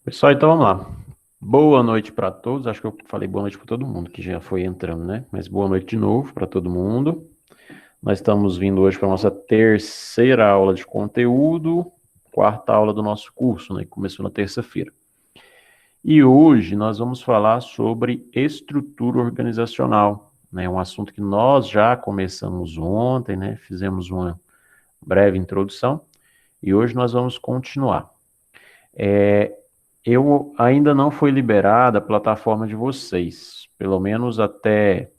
Pessoal, então vamos lá. Boa noite para todos. Acho que eu falei boa noite para todo mundo que já foi entrando, né? Mas boa noite de novo para todo mundo. Nós estamos vindo hoje para a nossa terceira aula de conteúdo, quarta aula do nosso curso, né? Que começou na terça-feira. E hoje nós vamos falar sobre estrutura organizacional, né? Um assunto que nós já começamos ontem, né? Fizemos uma breve introdução e hoje nós vamos continuar. Eu ainda não foi liberada a plataforma de vocês, pelo menos até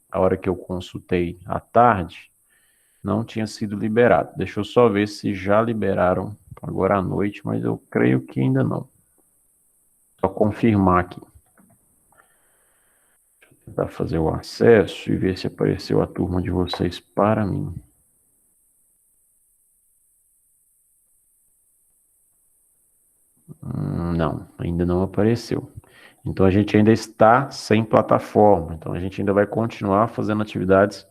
a hora que eu consultei à tarde, não tinha sido liberado. Deixa eu só ver se já liberaram agora à noite, mas eu creio que ainda não. Só confirmar aqui. Para fazer o acesso e ver se apareceu a turma de vocês para mim. Não, ainda não apareceu. Então a gente ainda está sem plataforma. Então a gente ainda vai continuar fazendo atividades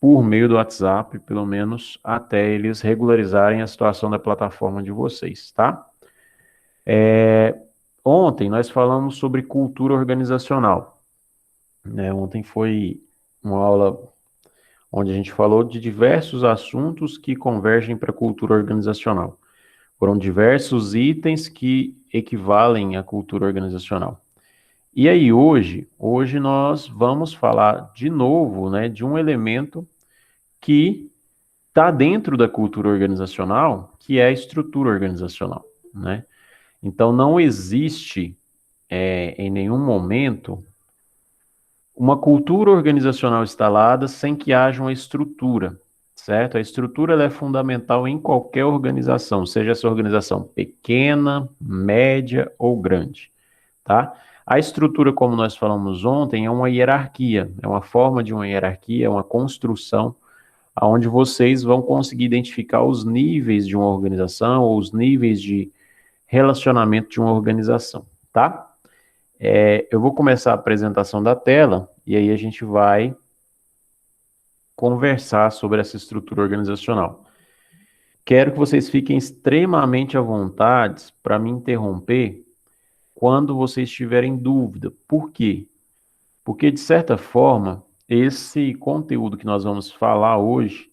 por meio do WhatsApp, pelo menos até eles regularizarem a situação da plataforma de vocês, tá? Ontem nós falamos sobre cultura organizacional, né? Ontem foi uma aula onde a gente falou de diversos assuntos que convergem para a cultura organizacional. Foram diversos itens que equivalem à cultura organizacional. E aí hoje nós vamos falar de novo, né, de um elemento que está dentro da cultura organizacional, que é a estrutura organizacional, né? Então, não existe, em nenhum momento, uma cultura organizacional instalada sem que haja uma estrutura, certo? A estrutura ela é fundamental em qualquer organização, seja essa organização pequena, média ou grande, tá? A estrutura, como nós falamos ontem, é uma hierarquia, é uma forma de uma hierarquia, é uma construção onde vocês vão conseguir identificar os níveis de uma organização ou os níveis de relacionamento de uma organização, tá? Eu vou começar a apresentação da tela e aí a gente vai conversar sobre essa estrutura organizacional. Quero que vocês fiquem extremamente à vontade para me interromper quando vocês tiverem dúvida. Por quê? Porque, de certa forma, esse conteúdo que nós vamos falar hoje,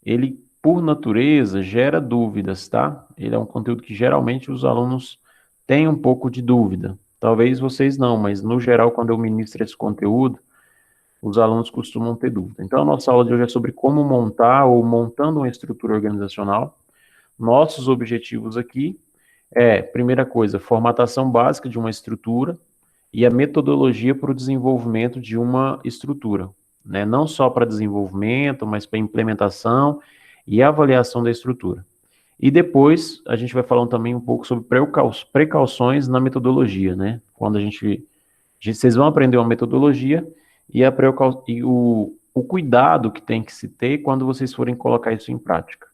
ele, por natureza, gera dúvidas, tá? Ele é um conteúdo que geralmente os alunos têm um pouco de dúvida. Talvez vocês não, mas no geral, quando eu ministro esse conteúdo, os alunos costumam ter dúvida. Então, a nossa aula de hoje é sobre como montar ou montando uma estrutura organizacional. Nossos objetivos aqui primeira coisa, formatação básica de uma estrutura e a metodologia para o desenvolvimento de uma estrutura, né? Não só para desenvolvimento, mas para implementação e avaliação da estrutura. E depois a gente vai falar também um pouco sobre precauções na metodologia, né? Quando vocês vão aprender uma metodologia e o cuidado que tem que se ter quando vocês forem colocar isso em prática.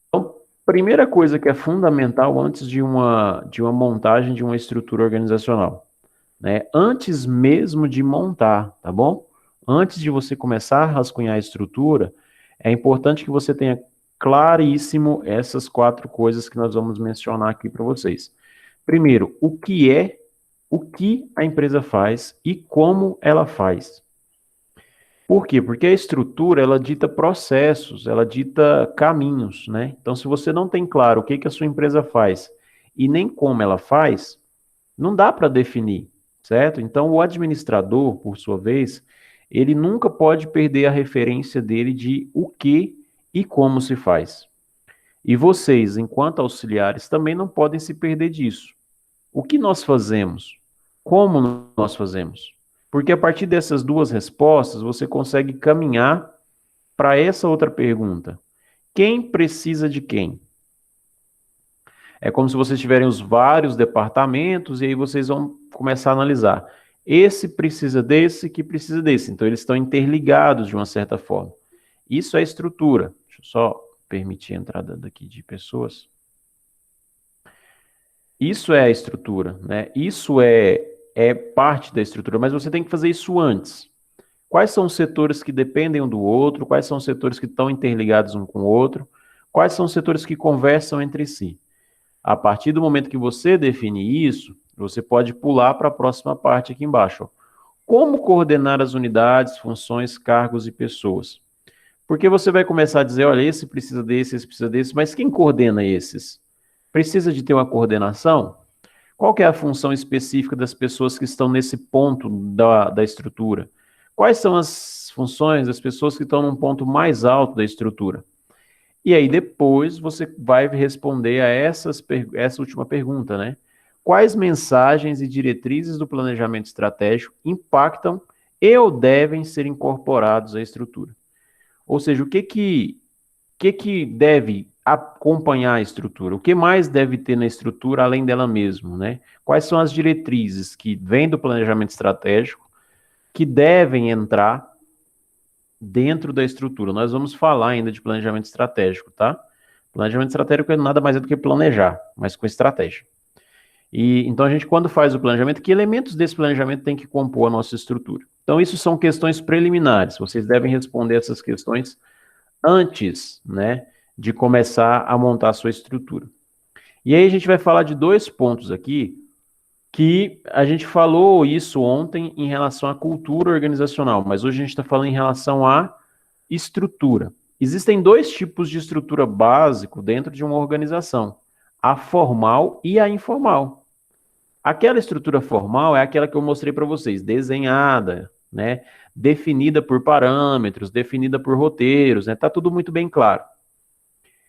Então, primeira coisa que é fundamental antes de uma montagem de uma estrutura organizacional, né? Antes mesmo de montar, tá bom? Antes de você começar a rascunhar a estrutura, é importante que você tenha claríssimo essas quatro coisas que nós vamos mencionar aqui para vocês. Primeiro, o que a empresa faz e como ela faz. Por quê? Porque a estrutura, ela dita processos, ela dita caminhos, né? Então, se você não tem claro o que que a sua empresa faz e nem como ela faz, não dá para definir, certo? Então, o administrador, por sua vez, ele nunca pode perder a referência dele de o que e como se faz. E vocês, enquanto auxiliares, também não podem se perder disso. O que nós fazemos? Como nós fazemos? Porque a partir dessas duas respostas, você consegue caminhar para essa outra pergunta. Quem precisa de quem? É como se vocês tiverem os vários departamentos e aí vocês vão começar a analisar. Esse precisa desse, que precisa desse. Então, eles estão interligados de uma certa forma. Isso é estrutura. Deixa eu só permitir a entrada daqui de pessoas. Isso é a estrutura, né? Isso é parte da estrutura, mas você tem que fazer isso antes. Quais são os setores que dependem um do outro? Quais são os setores que estão interligados um com o outro? Quais são os setores que conversam entre si? A partir do momento que você define isso, você pode pular para a próxima parte aqui embaixo. Ó. Como coordenar as unidades, funções, cargos e pessoas? Porque você vai começar a dizer, olha, esse precisa desse, mas quem coordena esses? Precisa de ter uma coordenação? Qual que é a função específica das pessoas que estão nesse ponto da estrutura? Quais são as funções das pessoas que estão num ponto mais alto da estrutura? E aí depois você vai responder a essa última pergunta, né? Quais mensagens e diretrizes do planejamento estratégico impactam e ou devem ser incorporados à estrutura? Ou seja, o que deve acompanhar a estrutura? O que mais deve ter na estrutura além dela mesma, né? Quais são as diretrizes que vêm do planejamento estratégico que devem entrar dentro da estrutura? Nós vamos falar ainda de planejamento estratégico, tá? Planejamento estratégico nada mais é do que planejar, mas com estratégia. E então a gente, quando faz o planejamento, que elementos desse planejamento tem que compor a nossa estrutura? Então, isso são questões preliminares. Vocês devem responder essas questões antes, né, de começar a montar a sua estrutura. E aí a gente vai falar de 2 pontos aqui, que a gente falou isso ontem em relação à cultura organizacional, mas hoje a gente está falando em relação à estrutura. Existem 2 tipos de estrutura básico dentro de uma organização, a formal e a informal. Aquela estrutura formal é aquela que eu mostrei para vocês, desenhada, né, definida por parâmetros, definida por roteiros, né, tá tudo muito bem claro.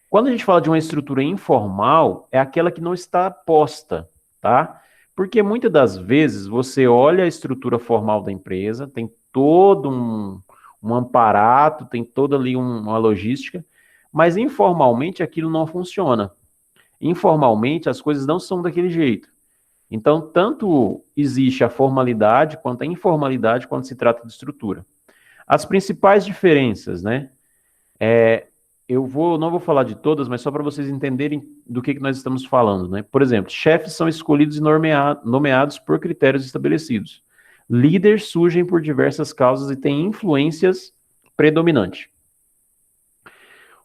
Quando a gente fala de uma estrutura informal, é aquela que não está posta, tá? Porque muitas das vezes você olha a estrutura formal da empresa, tem todo um aparato, tem toda ali uma logística, mas informalmente aquilo não funciona. Informalmente as coisas não são daquele jeito. Então, tanto existe a formalidade quanto a informalidade quando se trata de estrutura. As principais diferenças, né? Não vou falar de todas, mas só para vocês entenderem do que nós estamos falando, né? Por exemplo, chefes são escolhidos e nomeados por critérios estabelecidos. Líderes surgem por diversas causas e têm influências predominantes.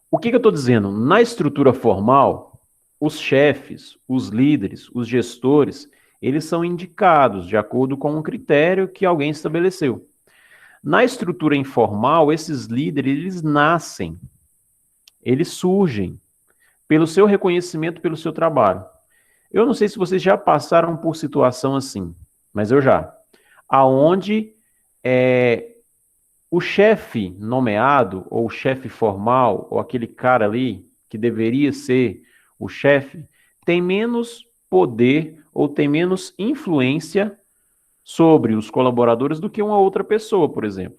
O que eu estou dizendo? Na estrutura formal, os chefes, os líderes, os gestores, eles são indicados de acordo com um critério que alguém estabeleceu. Na estrutura informal, esses líderes, eles nascem, eles surgem pelo seu reconhecimento, pelo seu trabalho. Eu não sei se vocês já passaram por situação assim, mas eu já. Aonde o chefe nomeado, ou o chefe formal, ou aquele cara ali, que deveria ser o chefe, tem menos poder ou tem menos influência sobre os colaboradores do que uma outra pessoa, por exemplo.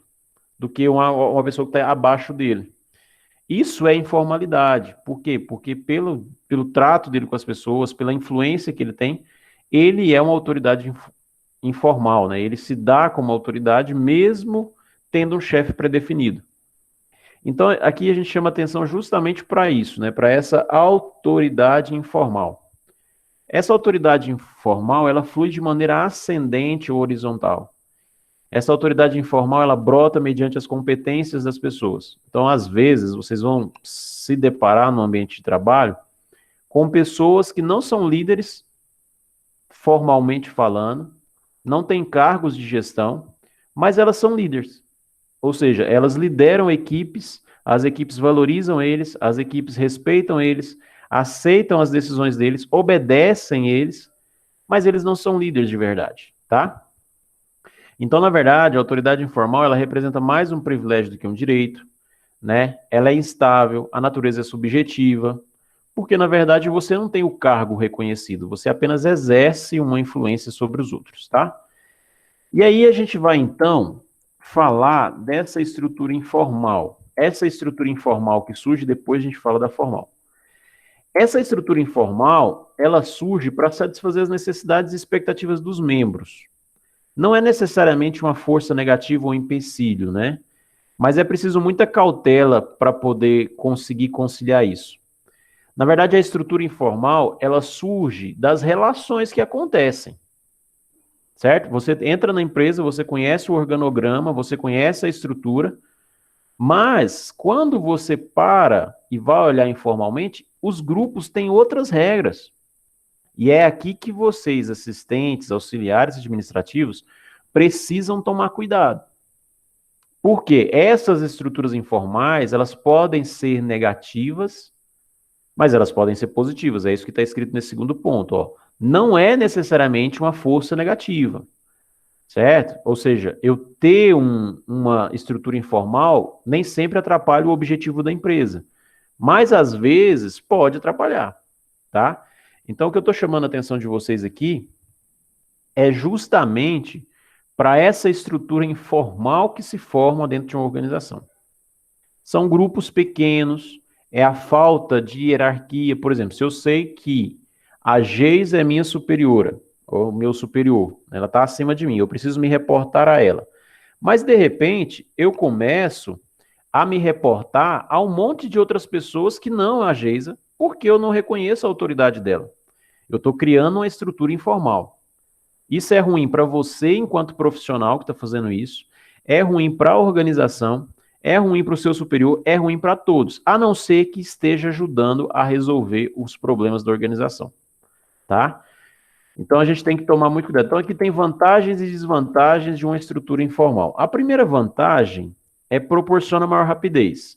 Do que uma pessoa que está abaixo dele. Isso é informalidade. Por quê? Porque pelo trato dele com as pessoas, pela influência que ele tem, ele é uma autoridade informal, né? Ele se dá como autoridade mesmo tendo um chefe predefinido. Então, aqui a gente chama atenção justamente para isso, né? Para essa autoridade informal. Essa autoridade informal, ela flui de maneira ascendente ou horizontal. Essa autoridade informal, ela brota mediante as competências das pessoas. Então, às vezes, vocês vão se deparar no ambiente de trabalho com pessoas que não são líderes, formalmente falando, não têm cargos de gestão, mas elas são líderes. Ou seja, elas lideram equipes, as equipes valorizam eles, as equipes respeitam eles, aceitam as decisões deles, obedecem eles, mas eles não são líderes de verdade, tá? Então, na verdade, a autoridade informal, ela representa mais um privilégio do que um direito, né? Ela é instável, a natureza é subjetiva, porque, na verdade, você não tem o cargo reconhecido, você apenas exerce uma influência sobre os outros, tá? E aí a gente vai, então, falar dessa estrutura informal. Essa estrutura informal que surge, depois a gente fala da formal. Essa estrutura informal, ela surge para satisfazer as necessidades e expectativas dos membros. Não é necessariamente uma força negativa ou empecilho, né? Mas é preciso muita cautela para poder conseguir conciliar isso. Na verdade, a estrutura informal, ela surge das relações que acontecem. Certo? Você entra na empresa, você conhece o organograma, você conhece a estrutura, mas quando você para e vai olhar informalmente, os grupos têm outras regras. E é aqui que vocês, assistentes, auxiliares administrativos, precisam tomar cuidado. Porque essas estruturas informais, elas podem ser negativas, mas elas podem ser positivas. É isso que está escrito nesse segundo ponto. Ó. Não é necessariamente uma força negativa, certo? Ou seja, eu ter uma estrutura informal nem sempre atrapalha o objetivo da empresa, mas às vezes pode atrapalhar, tá? Então, o que eu estou chamando a atenção de vocês aqui é justamente para essa estrutura informal que se forma dentro de uma organização. São grupos pequenos, é a falta de hierarquia. Por exemplo, se eu sei que a Geisa é minha superiora, ou meu superior, ela está acima de mim, eu preciso me reportar a ela. Mas, de repente, eu começo a me reportar a um monte de outras pessoas que não a Geisa, porque eu não reconheço a autoridade dela. Eu estou criando uma estrutura informal. Isso é ruim para você, enquanto profissional que está fazendo isso, é ruim para a organização, é ruim para o seu superior, é ruim para todos, a não ser que esteja ajudando a resolver os problemas da organização, tá? Então a gente tem que tomar muito cuidado. Então aqui tem vantagens e desvantagens de uma estrutura informal. A primeira vantagem é proporciona maior rapidez.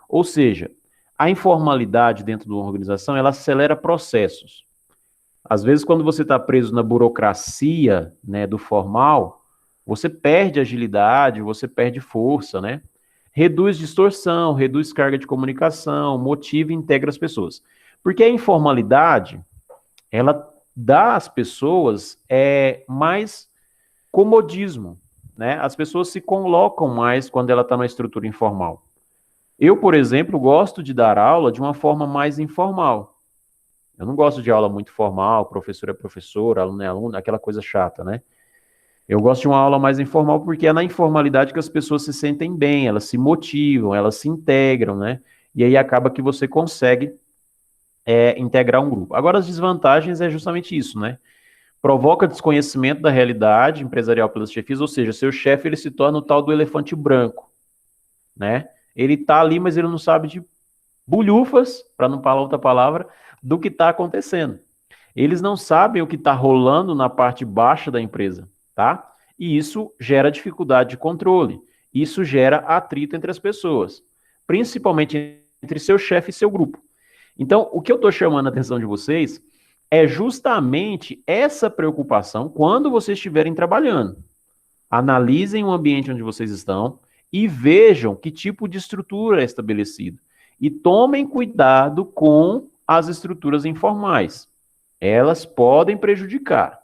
Ou seja, a informalidade dentro de uma organização, ela acelera processos. Às vezes, quando você está preso na burocracia, né, do formal, você perde agilidade, você perde força, né? Reduz distorção, reduz carga de comunicação, motiva e integra as pessoas. Porque a informalidade, ela dá às pessoas mais comodismo, né? As pessoas se colocam mais quando ela está na estrutura informal. Eu, por exemplo, gosto de dar aula de uma forma mais informal. Eu não gosto de aula muito formal, professor é professor, aluno é aluno, aquela coisa chata, né? Eu gosto de uma aula mais informal porque é na informalidade que as pessoas se sentem bem, elas se motivam, elas se integram, né? E aí acaba que você consegue integrar um grupo. Agora, as desvantagens é justamente isso, né? Provoca desconhecimento da realidade empresarial pelas chefias, ou seja, seu chefe ele se torna o tal do elefante branco, né? Ele tá ali, mas ele não sabe de bulhufas, para não falar outra palavra, do que está acontecendo. Eles não sabem o que está rolando na parte baixa da empresa, tá? E isso gera dificuldade de controle. Isso gera atrito entre as pessoas, principalmente entre seu chefe e seu grupo. Então, o que eu estou chamando a atenção de vocês é justamente essa preocupação quando vocês estiverem trabalhando. Analisem o ambiente onde vocês estão e vejam que tipo de estrutura é estabelecida. E tomem cuidado com as estruturas informais. Elas podem prejudicar,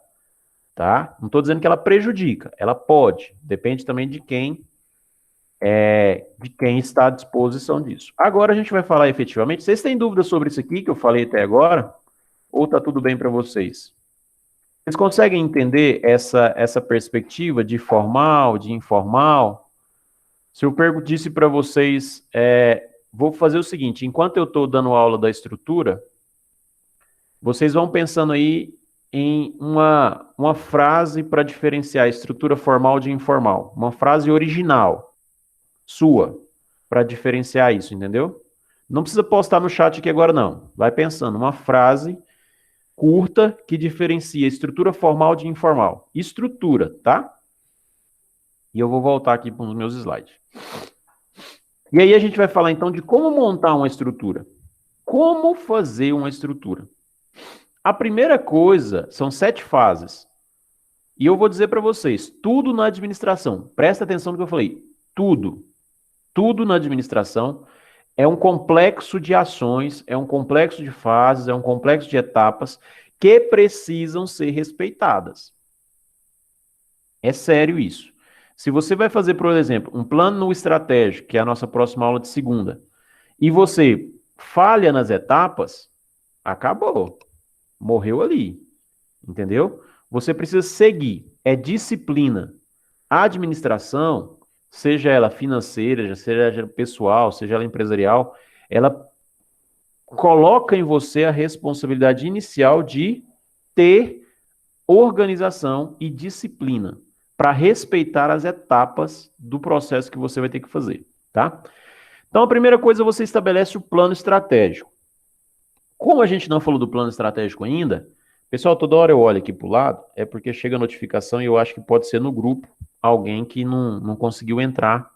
tá? Não estou dizendo que ela prejudica, ela pode. Depende também de quem está à disposição disso. Agora a gente vai falar efetivamente. Vocês têm dúvidas sobre isso aqui que eu falei até agora? Ou está tudo bem para vocês? Vocês conseguem entender essa perspectiva de formal, de informal? Se eu disse para vocês, vou fazer o seguinte, enquanto eu estou dando aula da estrutura, vocês vão pensando aí em uma frase para diferenciar a estrutura formal de informal. Uma frase original, sua, para diferenciar isso, entendeu? Não precisa postar no chat aqui agora, não. Vai pensando, uma frase curta que diferencia estrutura formal de informal. Estrutura, tá? E eu vou voltar aqui para os meus slides. E aí a gente vai falar então de como montar uma estrutura. Como fazer uma estrutura? A primeira coisa são 7 fases. E eu vou dizer para vocês, tudo na administração, presta atenção no que eu falei, tudo na administração é um complexo de ações, é um complexo de fases, é um complexo de etapas que precisam ser respeitadas. É sério isso. Se você vai fazer, por exemplo, um plano estratégico, que é a nossa próxima aula de segunda, e você falha nas etapas, acabou. Morreu ali. Entendeu? Você precisa seguir. É disciplina. A administração, seja ela financeira, seja ela pessoal, seja ela empresarial, ela coloca em você a responsabilidade inicial de ter organização e disciplina para respeitar as etapas do processo que você vai ter que fazer, tá? Então, a primeira coisa, você estabelece o plano estratégico. Como a gente não falou do plano estratégico ainda, Pessoal, toda hora eu olho aqui para o lado, é porque chega a notificação e eu acho que pode ser no grupo alguém que não conseguiu entrar,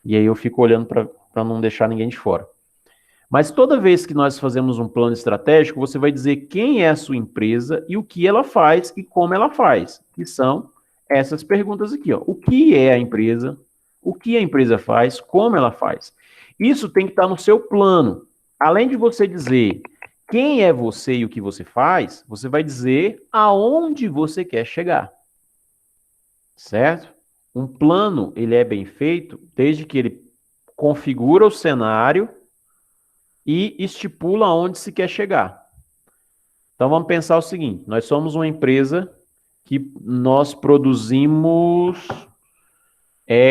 e aí eu fico olhando para não deixar ninguém de fora. Mas toda vez que nós fazemos um plano estratégico, você vai dizer quem é a sua empresa e o que ela faz e como ela faz, que são essas perguntas aqui, ó. O que é a empresa? O que a empresa faz? Como ela faz? Isso tem que estar no seu plano. Além de você dizer quem é você e o que você faz, você vai dizer aonde você quer chegar. Certo? Um plano, ele é bem feito desde que ele configura o cenário e estipula onde se quer chegar. Então vamos pensar o seguinte, nós somos uma empresa que nós produzimos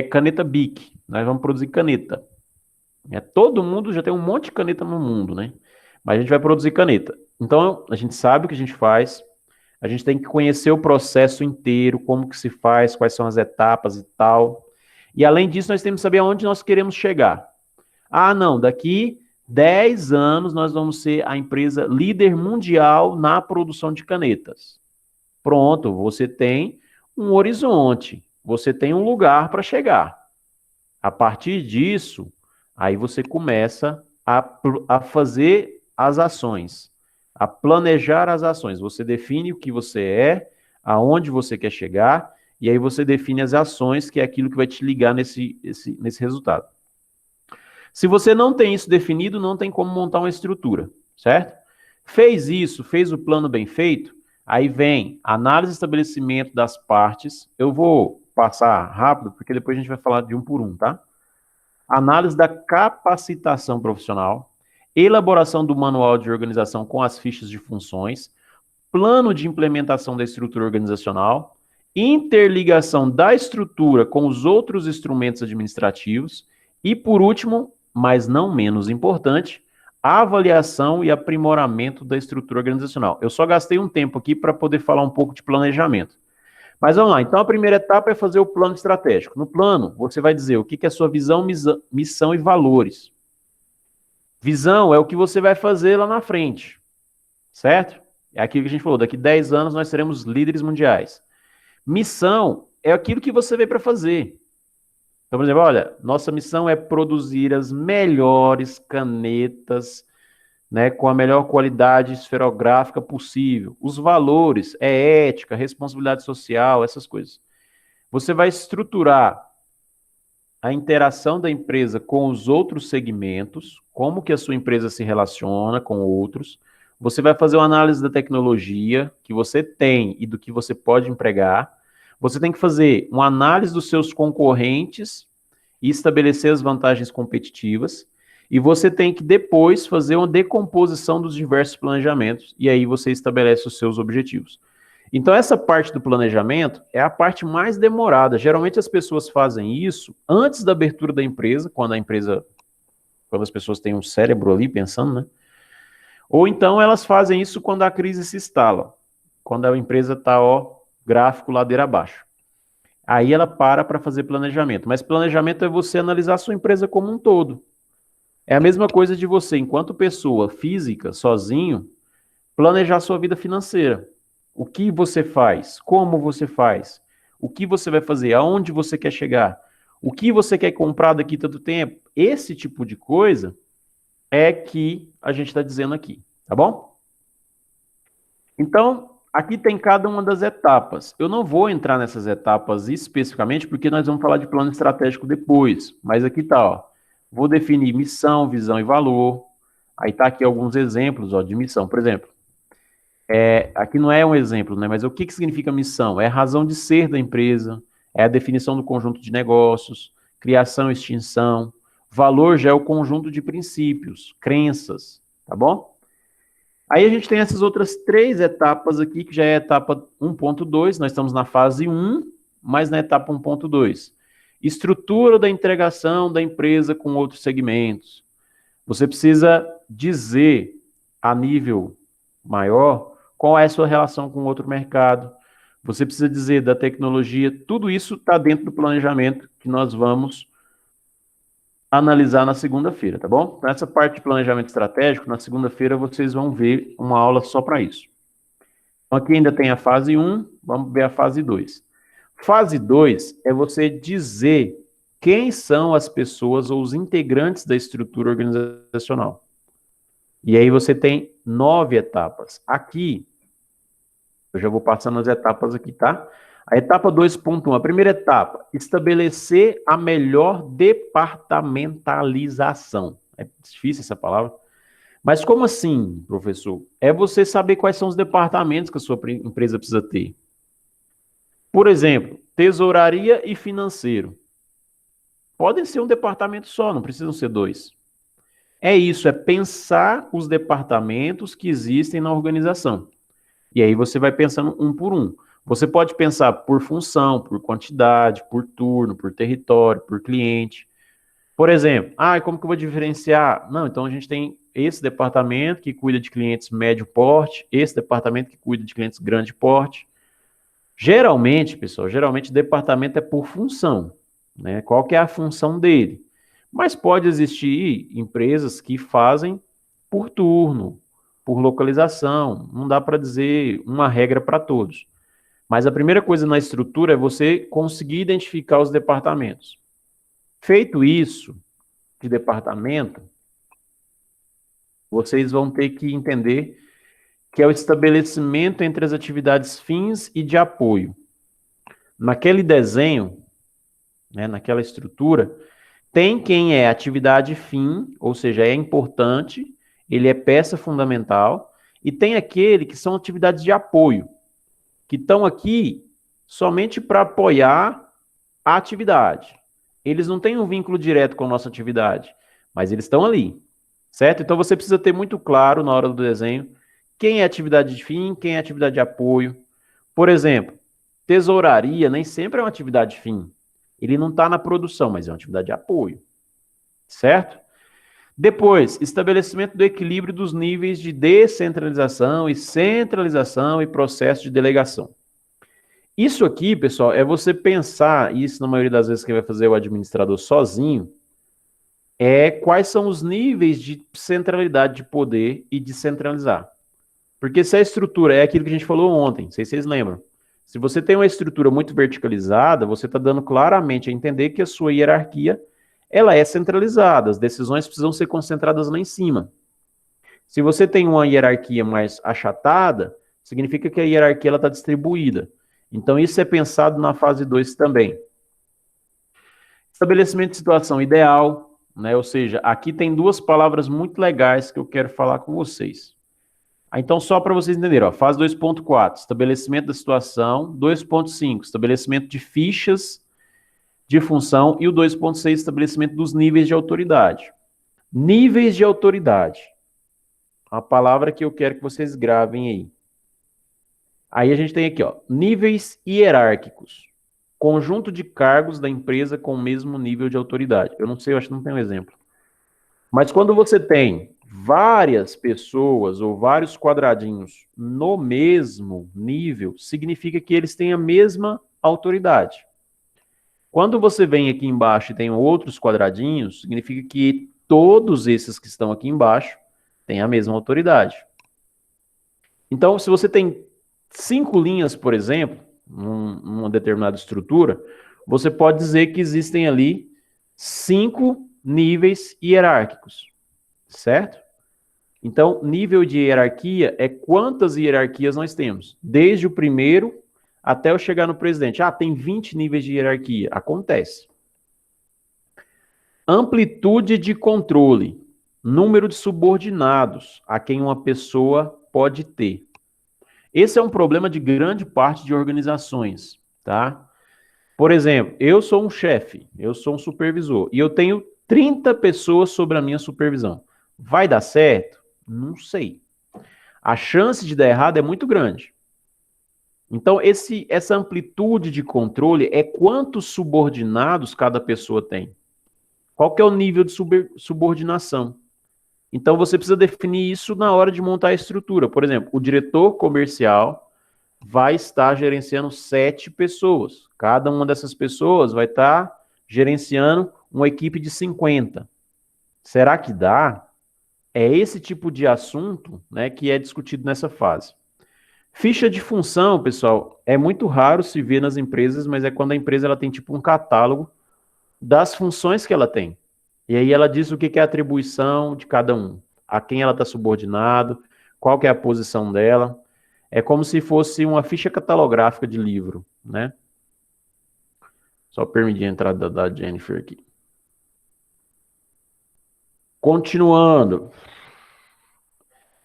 caneta Bic, nós vamos produzir caneta. Todo mundo já tem um monte de caneta no mundo, né? Mas a gente vai produzir caneta. Então a gente sabe o que a gente faz, a gente tem que conhecer o processo inteiro, como que se faz, quais são as etapas e tal. E além disso, nós temos que saber aonde nós queremos chegar. Ah, não, daqui 10 anos nós vamos ser a empresa líder mundial na produção de canetas. Pronto, você tem um horizonte, você tem um lugar para chegar. A partir disso, aí você começa a fazer as ações, a planejar as ações. Você define o que você é, aonde você quer chegar, e aí você define as ações, que é aquilo que vai te ligar nesse resultado. Se você não tem isso definido, não tem como montar uma estrutura, certo? Fez isso, fez o plano bem feito, aí vem análise e estabelecimento das partes. Eu vou passar rápido, porque depois a gente vai falar de um por um, tá? Análise da capacitação profissional, elaboração do manual de organização com as fichas de funções, plano de implementação da estrutura organizacional, interligação da estrutura com os outros instrumentos administrativos e, por último, mas não menos importante, a avaliação e aprimoramento da estrutura organizacional. Eu só gastei um tempo aqui para poder falar um pouco de planejamento. Mas vamos lá, então a primeira etapa é fazer o plano estratégico. No plano, você vai dizer o que é a sua visão, missão e valores. Visão é o que você vai fazer lá na frente, certo? É aquilo que a gente falou, daqui 10 anos nós seremos líderes mundiais. Missão é aquilo que você veio para fazer. Então, por exemplo, olha, nossa missão é produzir as melhores canetas, né, com a melhor qualidade esferográfica possível. Os valores é ética, responsabilidade social, essas coisas. Você vai estruturar a interação da empresa com os outros segmentos, como que a sua empresa se relaciona com outros. Você vai fazer uma análise da tecnologia que você tem e do que você pode empregar. Você tem que fazer uma análise dos seus concorrentes e estabelecer as vantagens competitivas. E você tem que depois fazer uma decomposição dos diversos planejamentos e aí você estabelece os seus objetivos. Então essa parte do planejamento é a parte mais demorada. Geralmente as pessoas fazem isso antes da abertura da empresa, quando as pessoas têm um cérebro ali pensando, né? Ou então elas fazem isso quando a crise se instala, quando a empresa está, gráfico ladeira abaixo. Aí ela para fazer planejamento. Mas planejamento é você analisar a sua empresa como um todo. É a mesma coisa de você, enquanto pessoa física, sozinho, planejar sua vida financeira. O que você faz? Como você faz? O que você vai fazer? Aonde você quer chegar? O que você quer comprar daqui a tanto tempo? Esse tipo de coisa é que a gente está dizendo aqui, tá bom? Então, aqui tem cada uma das etapas. Eu não vou entrar nessas etapas especificamente, porque nós vamos falar de plano estratégico depois. Mas aqui tá, ó. Vou definir missão, visão e valor. Aí tá aqui alguns exemplos, ó, de missão. Por exemplo, aqui não é um exemplo, né? Mas o que significa missão? É a razão de ser da empresa, é a definição do conjunto de negócios, criação e extinção. Valor já é o conjunto de princípios, crenças, tá bom? Aí a gente tem essas outras 3 etapas aqui, que já é a etapa 1.2, nós estamos na fase 1, mas na etapa 1.2. Estrutura da integração da empresa com outros segmentos. Você precisa dizer, a nível maior, qual é a sua relação com outro mercado. Você precisa dizer da tecnologia, tudo isso está dentro do planejamento que nós vamos analisar na segunda-feira, tá bom? Nessa parte de planejamento estratégico, na segunda-feira vocês vão ver uma aula só para isso. Aqui ainda tem a fase 1, vamos ver a fase 2. Fase 2 é você dizer quem são as pessoas ou os integrantes da estrutura organizacional. E aí você tem 9 etapas. Aqui, eu já vou passando as etapas aqui, tá? A etapa 2.1, a primeira etapa, estabelecer a melhor departamentalização. É difícil essa palavra. Mas como assim, professor? É você saber quais são os departamentos que a sua empresa precisa ter. Por exemplo, tesouraria e financeiro. Podem ser um departamento só, não precisam ser dois. É isso, é pensar os departamentos que existem na organização. E aí você vai pensando um por um. Você pode pensar por função, por quantidade, por turno, por território, por cliente. Por exemplo, como que eu vou diferenciar? Não, então a gente tem esse departamento que cuida de clientes médio porte, esse departamento que cuida de clientes grande porte. Geralmente, pessoal, o departamento é por função, né? Qual que é a função dele? Mas pode existir empresas que fazem por turno, por localização. Não dá para dizer uma regra para todos. Mas a primeira coisa na estrutura é você conseguir identificar os departamentos. Feito isso, de departamento, vocês vão ter que entender que é o estabelecimento entre as atividades fins e de apoio. Naquele desenho, né, naquela estrutura, tem quem é atividade fim, ou seja, é importante, ele é peça fundamental, e tem aquele que são atividades de apoio, que estão aqui somente para apoiar a atividade. Eles não têm um vínculo direto com a nossa atividade, mas eles estão ali, certo? Então você precisa ter muito claro na hora do desenho quem é atividade de fim, quem é atividade de apoio. Por exemplo, tesouraria nem sempre é uma atividade de fim. Ele não está na produção, mas é uma atividade de apoio, certo? Depois, estabelecimento do equilíbrio dos níveis de descentralização e centralização e processo de delegação. Isso aqui, pessoal, é você pensar, isso na maioria das vezes que vai fazer o administrador sozinho, quais são os níveis de centralidade de poder e de centralizar. Porque se a estrutura é aquilo que a gente falou ontem, não sei se vocês lembram, se você tem uma estrutura muito verticalizada, você está dando claramente a entender que a sua hierarquia ela é centralizada, as decisões precisam ser concentradas lá em cima. Se você tem uma hierarquia mais achatada, significa que a hierarquia está distribuída. Então, isso é pensado na fase 2 também. Estabelecimento de situação ideal, né? Ou seja, aqui tem duas palavras muito legais que eu quero falar com vocês. Então, só para vocês entenderem, ó, fase 2.4, estabelecimento da situação, 2.5, estabelecimento de fichas de função e o 2.6, estabelecimento dos níveis de autoridade. Níveis de autoridade. A palavra que eu quero que vocês gravem aí. Aí a gente tem aqui, ó, níveis hierárquicos. Conjunto de cargos da empresa com o mesmo nível de autoridade. Eu não sei, eu acho que não tem um exemplo. Mas quando você tem várias pessoas ou vários quadradinhos no mesmo nível, significa que eles têm a mesma autoridade. Quando você vem aqui embaixo e tem outros quadradinhos, significa que todos esses que estão aqui embaixo têm a mesma autoridade. Então, se você tem 5 linhas, por exemplo, numa determinada estrutura, você pode dizer que existem ali 5 níveis hierárquicos, certo? Então, nível de hierarquia é quantas hierarquias nós temos, desde o primeiro até eu chegar no presidente. Tem 20 níveis de hierarquia. Acontece. Amplitude de controle, número de subordinados a quem uma pessoa pode ter. Esse é um problema de grande parte de organizações, tá? Por exemplo, eu sou um chefe, eu sou um supervisor, e eu tenho 30 pessoas sob a minha supervisão. Vai dar certo? Não sei. A chance de dar errado é muito grande. Então, essa amplitude de controle é quantos subordinados cada pessoa tem. Qual que é o nível de subordinação? Então, você precisa definir isso na hora de montar a estrutura. Por exemplo, o diretor comercial vai estar gerenciando 7 pessoas. Cada uma dessas pessoas vai estar gerenciando uma equipe de 50. Será que dá? É esse tipo de assunto, né, que é discutido nessa fase. Ficha de função, pessoal, é muito raro se ver nas empresas, mas é quando a empresa ela tem tipo um catálogo das funções que ela tem. E aí ela diz o que é a atribuição de cada um, a quem ela está subordinado, qual que é a posição dela. É como se fosse uma ficha catalográfica de livro, né? Só permitir a entrada da Jennifer aqui. Continuando.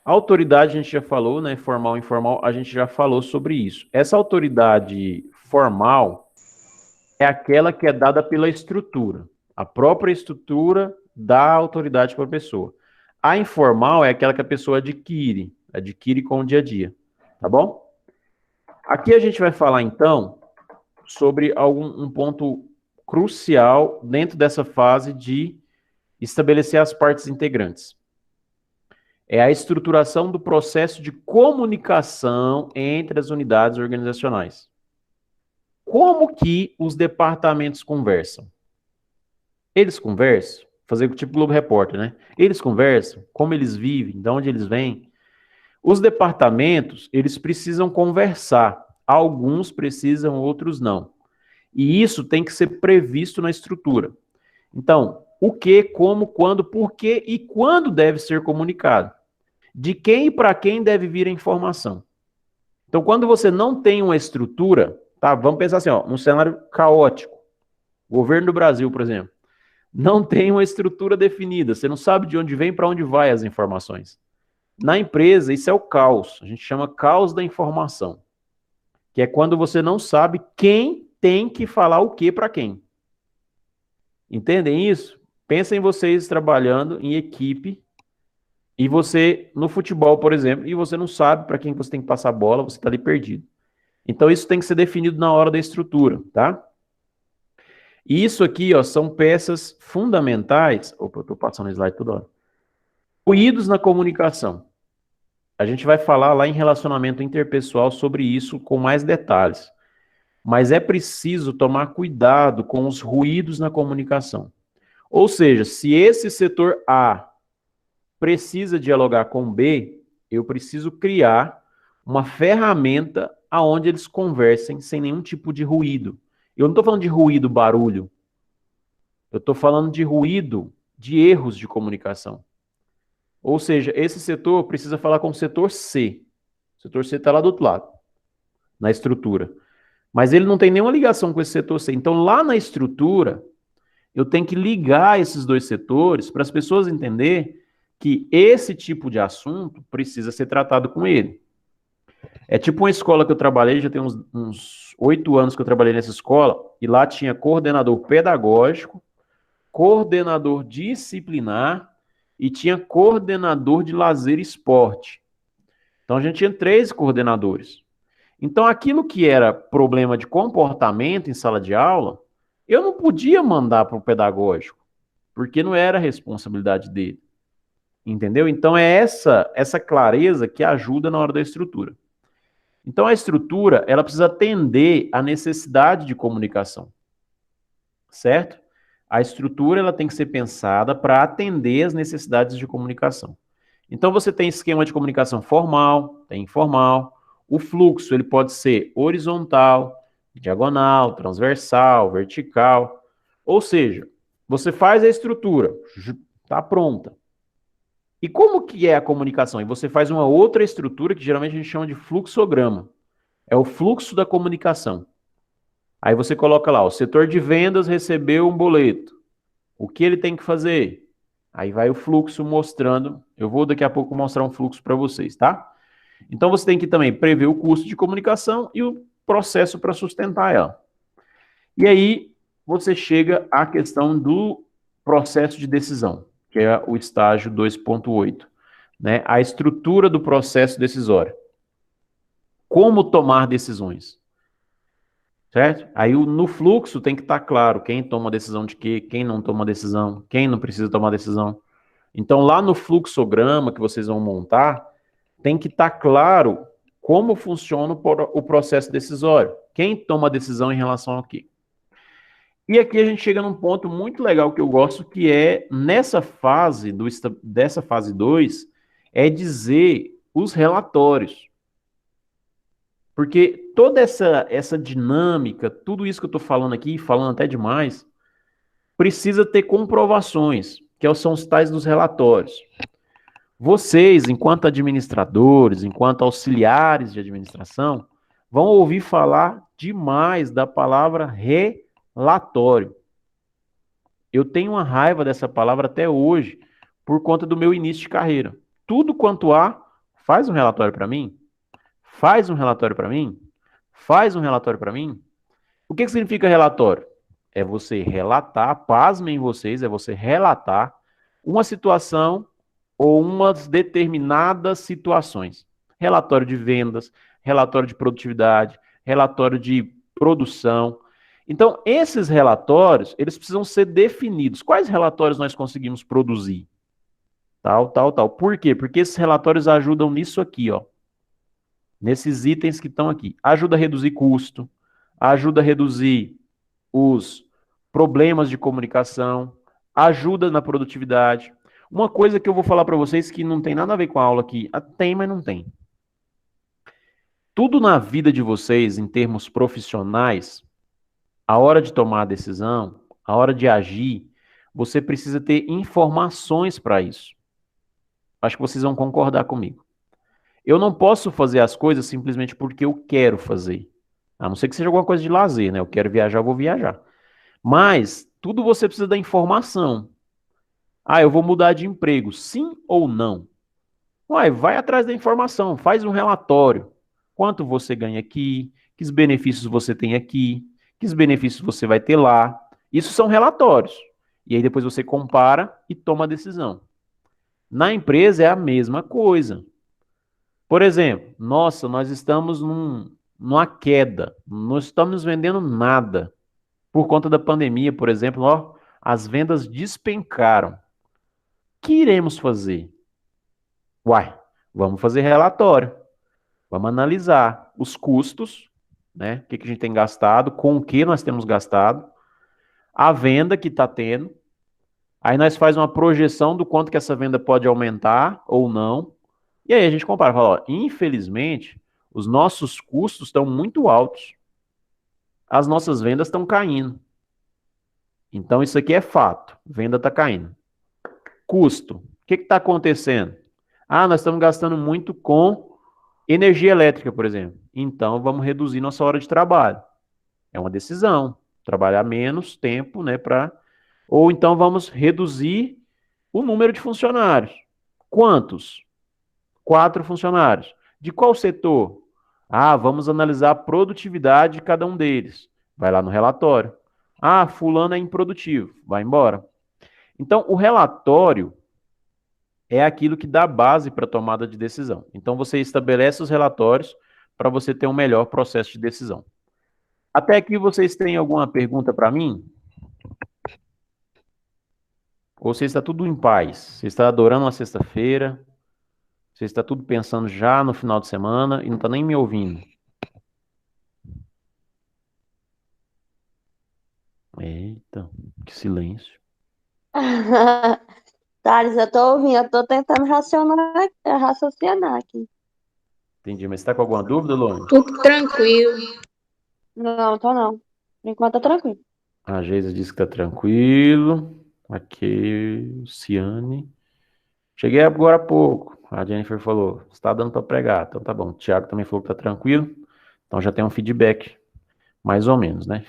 Autoridade a gente já falou, né? Formal e informal, a gente já falou sobre isso. Essa autoridade formal é aquela que é dada pela estrutura. A própria estrutura dá autoridade para a pessoa. A informal é aquela que a pessoa adquire com o dia a dia, tá bom? Aqui a gente vai falar então sobre um ponto crucial dentro dessa fase de estabelecer as partes integrantes. É a estruturação do processo de comunicação entre as unidades organizacionais. Como que os departamentos conversam? Eles conversam, fazer tipo Globo Repórter, né? Eles conversam, como eles vivem, de onde eles vêm. Os departamentos, eles precisam conversar. Alguns precisam, outros não. E isso tem que ser previsto na estrutura. Então, o que, como, quando, por que e quando deve ser comunicado. De quem e para quem deve vir a informação. Então, quando você não tem uma estrutura, tá? Vamos pensar assim, ó, um cenário caótico. O governo do Brasil, por exemplo, não tem uma estrutura definida. Você não sabe de onde vem para onde vai as informações. Na empresa, isso é o caos. A gente chama caos da informação, que é quando você não sabe quem tem que falar o que para quem. Entendem isso? Pensem vocês trabalhando em equipe e você, no futebol, por exemplo, e você não sabe para quem você tem que passar a bola, você está ali perdido. Então, isso tem que ser definido na hora da estrutura, tá? E isso aqui, ó, são peças fundamentais. Opa, eu estou passando o slide toda hora. Ruídos na comunicação. A gente vai falar lá em relacionamento interpessoal sobre isso com mais detalhes. Mas é preciso tomar cuidado com os ruídos na comunicação. Ou seja, se esse setor A precisa dialogar com B, eu preciso criar uma ferramenta aonde eles conversem sem nenhum tipo de ruído. Eu não estou falando de ruído, barulho. Eu estou falando de ruído, de erros de comunicação. Ou seja, esse setor precisa falar com o setor C. O setor C está lá do outro lado, na estrutura. Mas ele não tem nenhuma ligação com esse setor C. Então, lá na estrutura, eu tenho que ligar esses dois setores para as pessoas entenderem que esse tipo de assunto precisa ser tratado com ele. É tipo uma escola que eu trabalhei, já tem uns 8 anos que eu trabalhei nessa escola, e lá tinha coordenador pedagógico, coordenador disciplinar e tinha coordenador de lazer e esporte. Então a gente tinha 3 coordenadores. Então aquilo que era problema de comportamento em sala de aula, eu não podia mandar para o pedagógico, porque não era responsabilidade dele. Entendeu? Então é essa clareza que ajuda na hora da estrutura. Então a estrutura, ela precisa atender à necessidade de comunicação. Certo? A estrutura ela tem que ser pensada para atender às necessidades de comunicação. Então você tem esquema de comunicação formal, tem informal. O fluxo ele pode ser horizontal, diagonal, transversal, vertical. Ou seja, você faz a estrutura, está pronta. E como que é a comunicação? E você faz uma outra estrutura que geralmente a gente chama de fluxograma. É o fluxo da comunicação. Aí você coloca lá, o setor de vendas recebeu um boleto. O que ele tem que fazer? Aí vai o fluxo mostrando. Eu vou daqui a pouco mostrar um fluxo para vocês, tá? Então você tem que também prever o custo de comunicação e o processo para sustentar ela. E aí você chega à questão do processo de decisão, que é o estágio 2.8, né? A estrutura do processo decisório. Como tomar decisões? Certo? Aí no fluxo tem que estar claro quem toma decisão de quê, quem não toma decisão, quem não precisa tomar decisão. Então lá no fluxograma que vocês vão montar, tem que estar claro como funciona o processo decisório. Quem toma decisão em relação ao quê? E aqui a gente chega num ponto muito legal que eu gosto, que é nessa fase, dessa fase 2, é dizer os relatórios. Porque toda essa dinâmica, tudo isso que eu estou falando aqui, falando até demais, precisa ter comprovações, que são os tais dos relatórios. Vocês, enquanto administradores, enquanto auxiliares de administração, vão ouvir falar demais da palavra relatório. Eu tenho uma raiva dessa palavra até hoje, por conta do meu início de carreira. Tudo quanto há, faz um relatório para mim, faz um relatório para mim, faz um relatório para mim. O que significa relatório? É você relatar, pasmem vocês, é você relatar uma situação ou umas determinadas situações. Relatório de vendas, relatório de produtividade, relatório de produção. Então, esses relatórios, eles precisam ser definidos. Quais relatórios nós conseguimos produzir? Tal, tal, tal. Por quê? Porque esses relatórios ajudam nisso aqui, ó. Nesses itens que estão aqui. Ajuda a reduzir custo, ajuda a reduzir os problemas de comunicação, ajuda na produtividade. Uma coisa que eu vou falar para vocês que não tem nada a ver com a aula aqui, tem, mas não tem. Tudo na vida de vocês, em termos profissionais, a hora de tomar a decisão, a hora de agir, você precisa ter informações para isso. Acho que vocês vão concordar comigo. Eu não posso fazer as coisas simplesmente porque eu quero fazer. A não ser que seja alguma coisa de lazer, né? Eu quero viajar, eu vou viajar. Mas tudo você precisa da informação. Ah, eu vou mudar de emprego, sim ou não? Uai, vai atrás da informação, faz um relatório. Quanto você ganha aqui, que benefícios você tem aqui, que benefícios você vai ter lá. Isso são relatórios. E aí depois você compara e toma a decisão. Na empresa é a mesma coisa. Por exemplo, nossa, nós estamos numa queda, não estamos vendendo nada. Por conta da pandemia, por exemplo, ó, as vendas despencaram. O que iremos fazer? Uai, vamos fazer relatório. Vamos analisar os custos, né? O que a gente tem gastado, com o que nós temos gastado, a venda que está tendo. Aí nós faz uma projeção do quanto que essa venda pode aumentar ou não. E aí a gente compara, fala, ó, infelizmente, os nossos custos estão muito altos. As nossas vendas estão caindo. Então isso aqui é fato, venda está caindo. Custo, o que está acontecendo? Ah, nós estamos gastando muito com energia elétrica, por exemplo. Então vamos reduzir nossa hora de trabalho. É uma decisão, trabalhar menos tempo, né, ou então vamos reduzir o número de funcionários. Quantos? 4 funcionários. De qual setor? Ah, vamos analisar a produtividade de cada um deles. Vai lá no relatório. Ah, fulano é improdutivo. Vai embora. Então, o relatório é aquilo que dá base para a tomada de decisão. Então, você estabelece os relatórios para você ter um melhor processo de decisão. Até aqui, vocês têm alguma pergunta para mim? Ou você está tudo em paz? Você está adorando uma sexta-feira? Você está tudo pensando já no final de semana e não está nem me ouvindo? Eita, que silêncio. Thales, eu tô ouvindo, eu tô tentando raciocinar aqui. Entendi, mas você está com alguma dúvida, Luane? Tudo tranquilo. Não, tô não. Por enquanto tá tranquilo. A Geisa disse que está tranquilo. Aqui, Ciane. Cheguei agora há pouco. A Jennifer falou, está dando para pregar. Então tá bom. O Thiago também falou que está tranquilo. Então já tem um feedback, mais ou menos, né?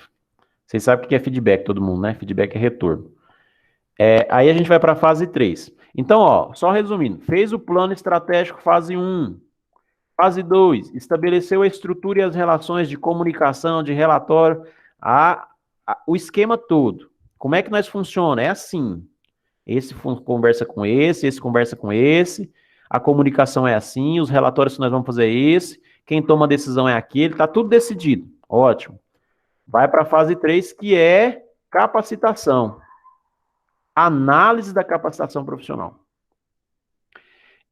Vocês sabem o que é feedback, todo mundo, né? Feedback é retorno. Aí a gente vai para a fase 3. Então, ó, só resumindo. Fez o plano estratégico fase 1. Fase 2. Estabeleceu a estrutura e as relações de comunicação, de relatório, o esquema todo. Como é que nós funciona? É assim. Esse conversa com esse conversa com esse, a comunicação é assim, os relatórios que nós vamos fazer é esse, quem toma a decisão é aquele, tá tudo decidido. Ótimo. Vai para a fase 3, que é capacitação. Análise da capacitação profissional.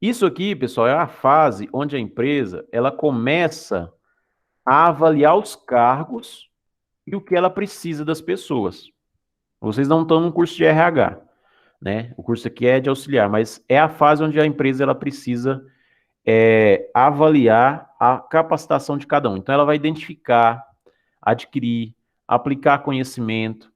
Isso aqui, pessoal, é a fase onde a empresa ela começa a avaliar os cargos e o que ela precisa das pessoas. Vocês não estão no curso de RH, né? O curso aqui é de auxiliar, mas é a fase onde a empresa ela precisa avaliar a capacitação de cada um. Então, ela vai identificar, adquirir, aplicar conhecimento,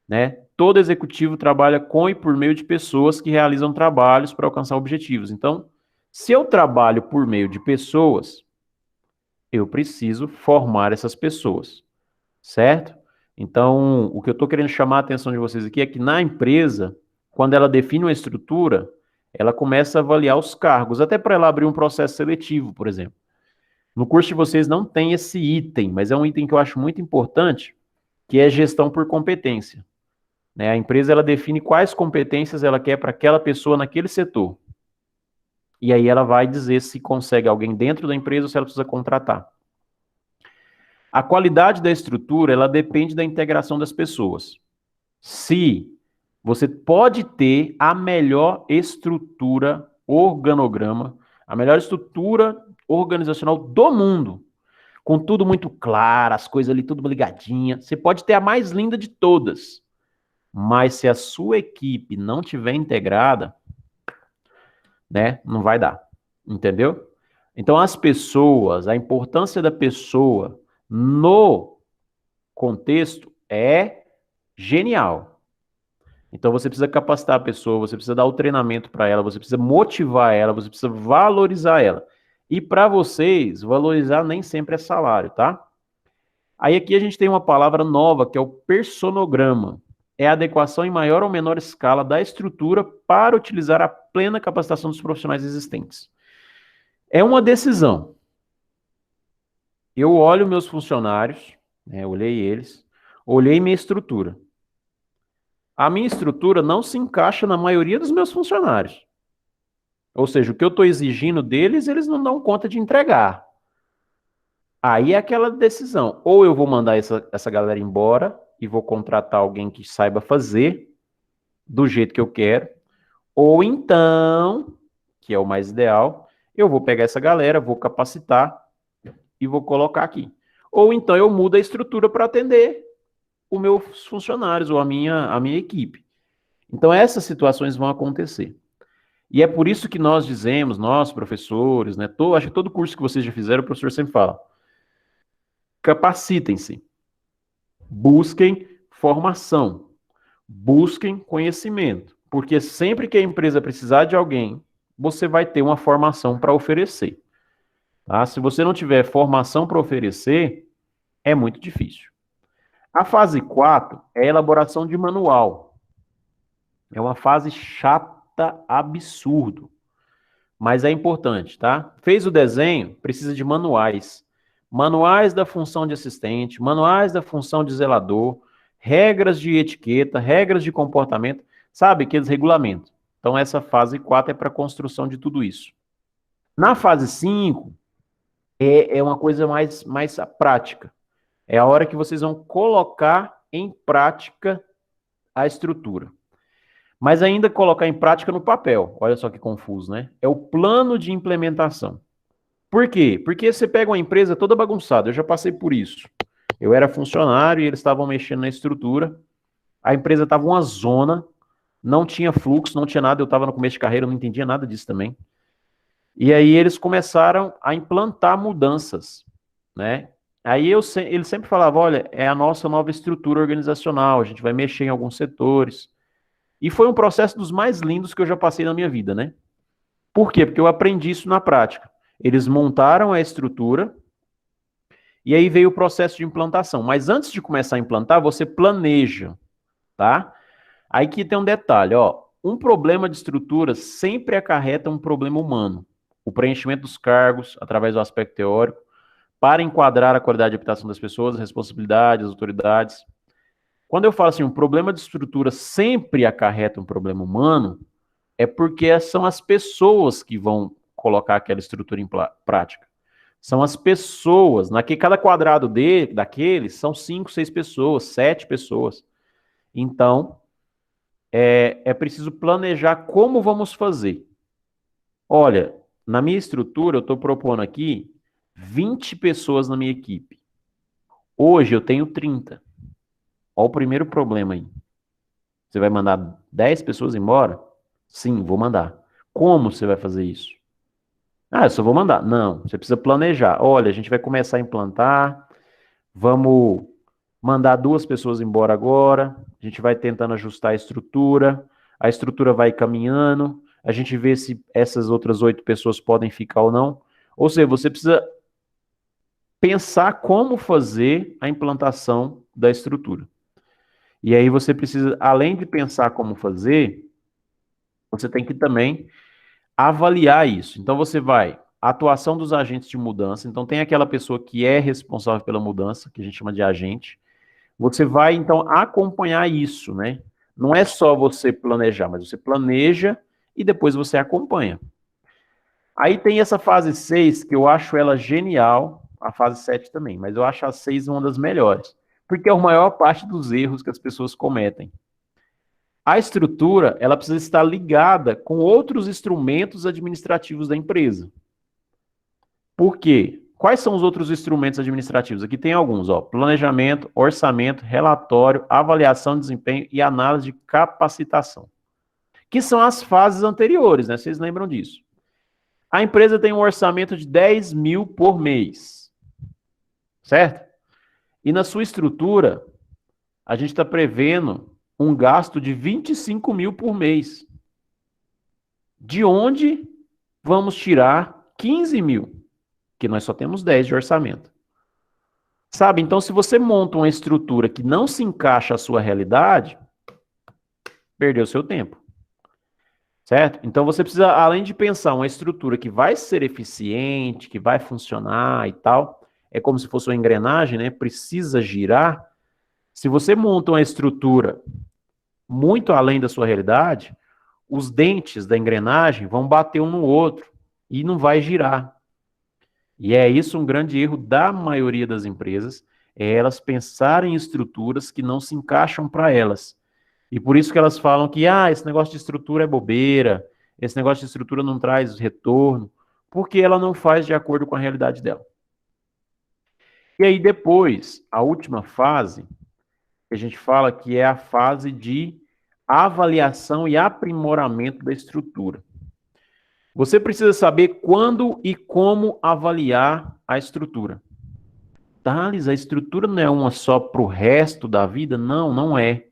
né? Todo executivo trabalha com e por meio de pessoas que realizam trabalhos para alcançar objetivos. Então, se eu trabalho por meio de pessoas, eu preciso formar essas pessoas, certo? Então, o que eu estou querendo chamar a atenção de vocês aqui é que na empresa, quando ela define uma estrutura, ela começa a avaliar os cargos, até para ela abrir um processo seletivo, por exemplo. No curso de vocês não tem esse item, mas é um item que eu acho muito importante, que é gestão por competência. Né? A empresa ela define quais competências ela quer para aquela pessoa naquele setor. E aí ela vai dizer se consegue alguém dentro da empresa ou se ela precisa contratar. A qualidade da estrutura, ela depende da integração das pessoas. Se você pode ter a melhor estrutura, organograma, a melhor estrutura organizacional do mundo, com tudo muito claro, as coisas ali tudo ligadinha, você pode ter a mais linda de todas. Mas se a sua equipe não tiver integrada, né, não vai dar. Entendeu? Então, as pessoas, a importância da pessoa no contexto é genial. Então, você precisa capacitar a pessoa, você precisa dar o treinamento para ela, você precisa motivar ela, você precisa valorizar ela. E para vocês, valorizar nem sempre é salário, tá? Aí aqui a gente tem uma palavra nova, que é o personograma. É a adequação em maior ou menor escala da estrutura para utilizar a plena capacitação dos profissionais existentes. É uma decisão. Eu olho meus funcionários, né, olhei eles, olhei minha estrutura. A minha estrutura não se encaixa na maioria dos meus funcionários. Ou seja, o que eu estou exigindo deles, eles não dão conta de entregar. Aí é aquela decisão. Ou eu vou mandar essa galera embora e vou contratar alguém que saiba fazer do jeito que eu quero. Ou então, que é o mais ideal, eu vou pegar essa galera, vou capacitar e vou colocar aqui. Ou então eu mudo a estrutura para atender os meus funcionários ou a minha equipe. Então essas situações vão acontecer. E é por isso que nós dizemos, nós professores, né, acho que todo curso que vocês já fizeram, o professor sempre fala, capacitem-se, busquem formação, busquem conhecimento, porque sempre que a empresa precisar de alguém, você vai ter uma formação para oferecer. Tá? Se você não tiver formação para oferecer, é muito difícil. A fase 4 é a elaboração de manual. É uma fase chata, absurdo. Mas é importante, tá? Fez o desenho, precisa de manuais. Manuais da função de assistente, manuais da função de zelador, regras de etiqueta, regras de comportamento, sabe? Aqueles regulamentos. Então, essa fase 4 é para a construção de tudo isso. Na fase 5, é uma coisa mais prática. É a hora que vocês vão colocar em prática a estrutura. Mas ainda colocar em prática no papel. Olha só que confuso, né? É o plano de implementação. Por quê? Porque você pega uma empresa toda bagunçada. Eu já passei por isso. Eu era funcionário e eles estavam mexendo na estrutura. A empresa estava uma zona, não tinha fluxo, não tinha nada. Eu estava no começo de carreira, eu não entendia nada disso também. E aí eles começaram a implantar mudanças, né? Aí eles sempre falavam, olha, é a nossa nova estrutura organizacional, a gente vai mexer em alguns setores. E foi um processo dos mais lindos que eu já passei na minha vida, né? Por quê? Porque eu aprendi isso na prática. Eles montaram a estrutura e aí veio o processo de implantação. Mas antes de começar a implantar, você planeja, tá? Aí que tem um detalhe, ó. Um problema de estrutura sempre acarreta um problema humano. O preenchimento dos cargos, através do aspecto teórico, para enquadrar a qualidade de habitação das pessoas, responsabilidades, autoridades. Quando eu falo assim, um problema de estrutura sempre acarreta um problema humano, é porque são as pessoas que vão colocar aquela estrutura em prática. São as pessoas, cada quadrado daqueles são 5, 6 pessoas, 7 pessoas. Então, é preciso planejar como vamos fazer. Olha, na minha estrutura, eu estou propondo aqui 20 pessoas na minha equipe. Hoje eu tenho 30. Olha o primeiro problema aí. Você vai mandar 10 pessoas embora? Sim, vou mandar. Como você vai fazer isso? Ah, eu só vou mandar. Não, você precisa planejar. Olha, a gente vai começar a implantar, vamos mandar 2 pessoas embora agora, a gente vai tentando ajustar a estrutura vai caminhando, a gente vê se essas outras 8 pessoas podem ficar ou não. Ou seja, você precisa pensar como fazer a implantação da estrutura. E aí você precisa, além de pensar como fazer, você tem que também avaliar isso. Então você vai, atuação dos agentes de mudança, então tem aquela pessoa que é responsável pela mudança, que a gente chama de agente. Você vai então acompanhar isso, né? Não é só você planejar, mas você planeja e depois você acompanha. Aí tem essa fase 6 que eu acho ela genial, a fase 7 também, mas eu acho a 6 uma das melhores, porque é a maior parte dos erros que as pessoas cometem. A estrutura, ela precisa estar ligada com outros instrumentos administrativos da empresa. Por quê? Quais são os outros instrumentos administrativos? Aqui tem alguns, ó: planejamento, orçamento, relatório, avaliação de desempenho e análise de capacitação, que são as fases anteriores, né? Vocês lembram disso? A empresa tem um orçamento de 10 mil por mês, certo? E na sua estrutura, a gente está prevendo um gasto de 25 mil por mês. De onde vamos tirar 15 mil? Que nós só temos 10 de orçamento. Sabe? Então, se você monta uma estrutura que não se encaixa à sua realidade, perdeu seu tempo. Certo? Então, você precisa, além de pensar uma estrutura que vai ser eficiente, que vai funcionar e tal, é como se fosse uma engrenagem, né? Precisa girar. Se você monta uma estrutura muito além da sua realidade, os dentes da engrenagem vão bater um no outro e não vai girar. E é isso um grande erro da maioria das empresas, é elas pensarem em estruturas que não se encaixam para elas. E por isso que elas falam que esse negócio de estrutura é bobeira, esse negócio de estrutura não traz retorno, porque ela não faz de acordo com a realidade dela. E aí depois, a última fase, que a gente fala que é a fase de avaliação e aprimoramento da estrutura. Você precisa saber quando e como avaliar a estrutura. Thales, a estrutura não é uma só para o resto da vida? Não, não é.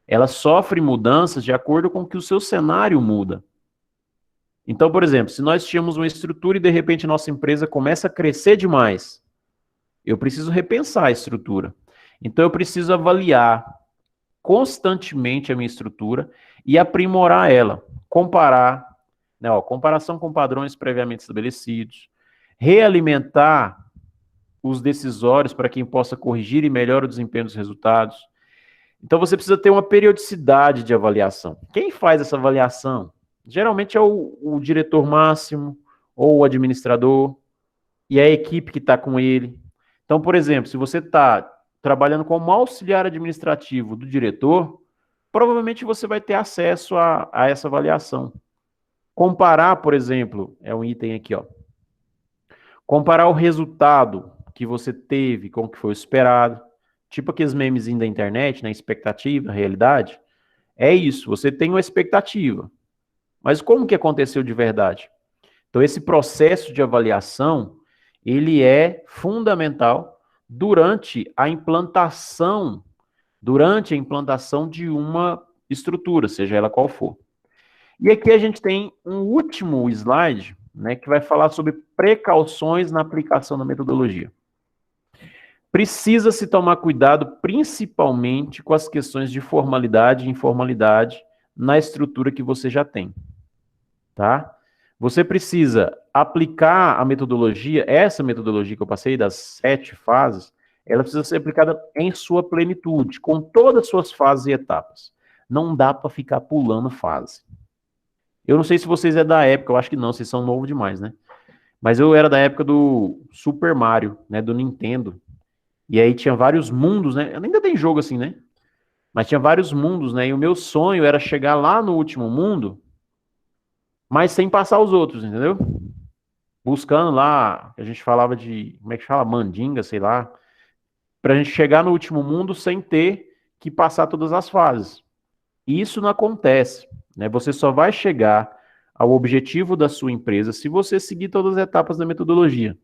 Ela sofre mudanças de acordo com que o seu cenário muda. Então, por exemplo, se nós tínhamos uma estrutura e de repente nossa empresa começa a crescer demais, eu preciso repensar a estrutura. Então, eu preciso avaliar constantemente a minha estrutura e aprimorar ela, comparar, né, comparação com padrões previamente estabelecidos, realimentar os decisórios para quem possa corrigir e melhorar o desempenho dos resultados. Então você precisa ter uma periodicidade de avaliação. Quem faz essa avaliação? Geralmente é o diretor máximo ou o administrador e a equipe que está com ele. Então, por exemplo, se você está trabalhando como auxiliar administrativo do diretor, provavelmente você vai ter acesso a essa avaliação. Comparar, por exemplo, é um item aqui, ó. Comparar o resultado que você teve com o que foi esperado. Tipo aqueles memezinhos da internet, né? Expectativa, realidade. É isso, você tem uma expectativa. Mas como que aconteceu de verdade? Então, esse processo de avaliação, ele é fundamental durante a implantação de uma estrutura, seja ela qual for. E aqui a gente tem um último slide, né, que vai falar sobre precauções na aplicação da metodologia. Precisa se tomar cuidado principalmente com as questões de formalidade e informalidade na estrutura que você já tem, tá? Você precisa aplicar a metodologia, essa metodologia que eu passei, das 7 fases, ela precisa ser aplicada em sua plenitude, com todas as suas fases e etapas. Não dá para ficar pulando fase. Eu não sei se vocês é da época, eu acho que não, vocês são novos demais, né? Mas eu era da época do Super Mario, né, do Nintendo. E aí tinha vários mundos, né? Ainda tem jogo assim, né? Mas tinha vários mundos, né? E o meu sonho era chegar lá no último mundo, mas sem passar os outros, entendeu? Buscando lá, a gente falava de, como é que fala? Mandinga, sei lá. Pra gente chegar no último mundo sem ter que passar todas as fases. E isso não acontece, né? Você só vai chegar ao objetivo da sua empresa se você seguir todas as etapas da metodologia.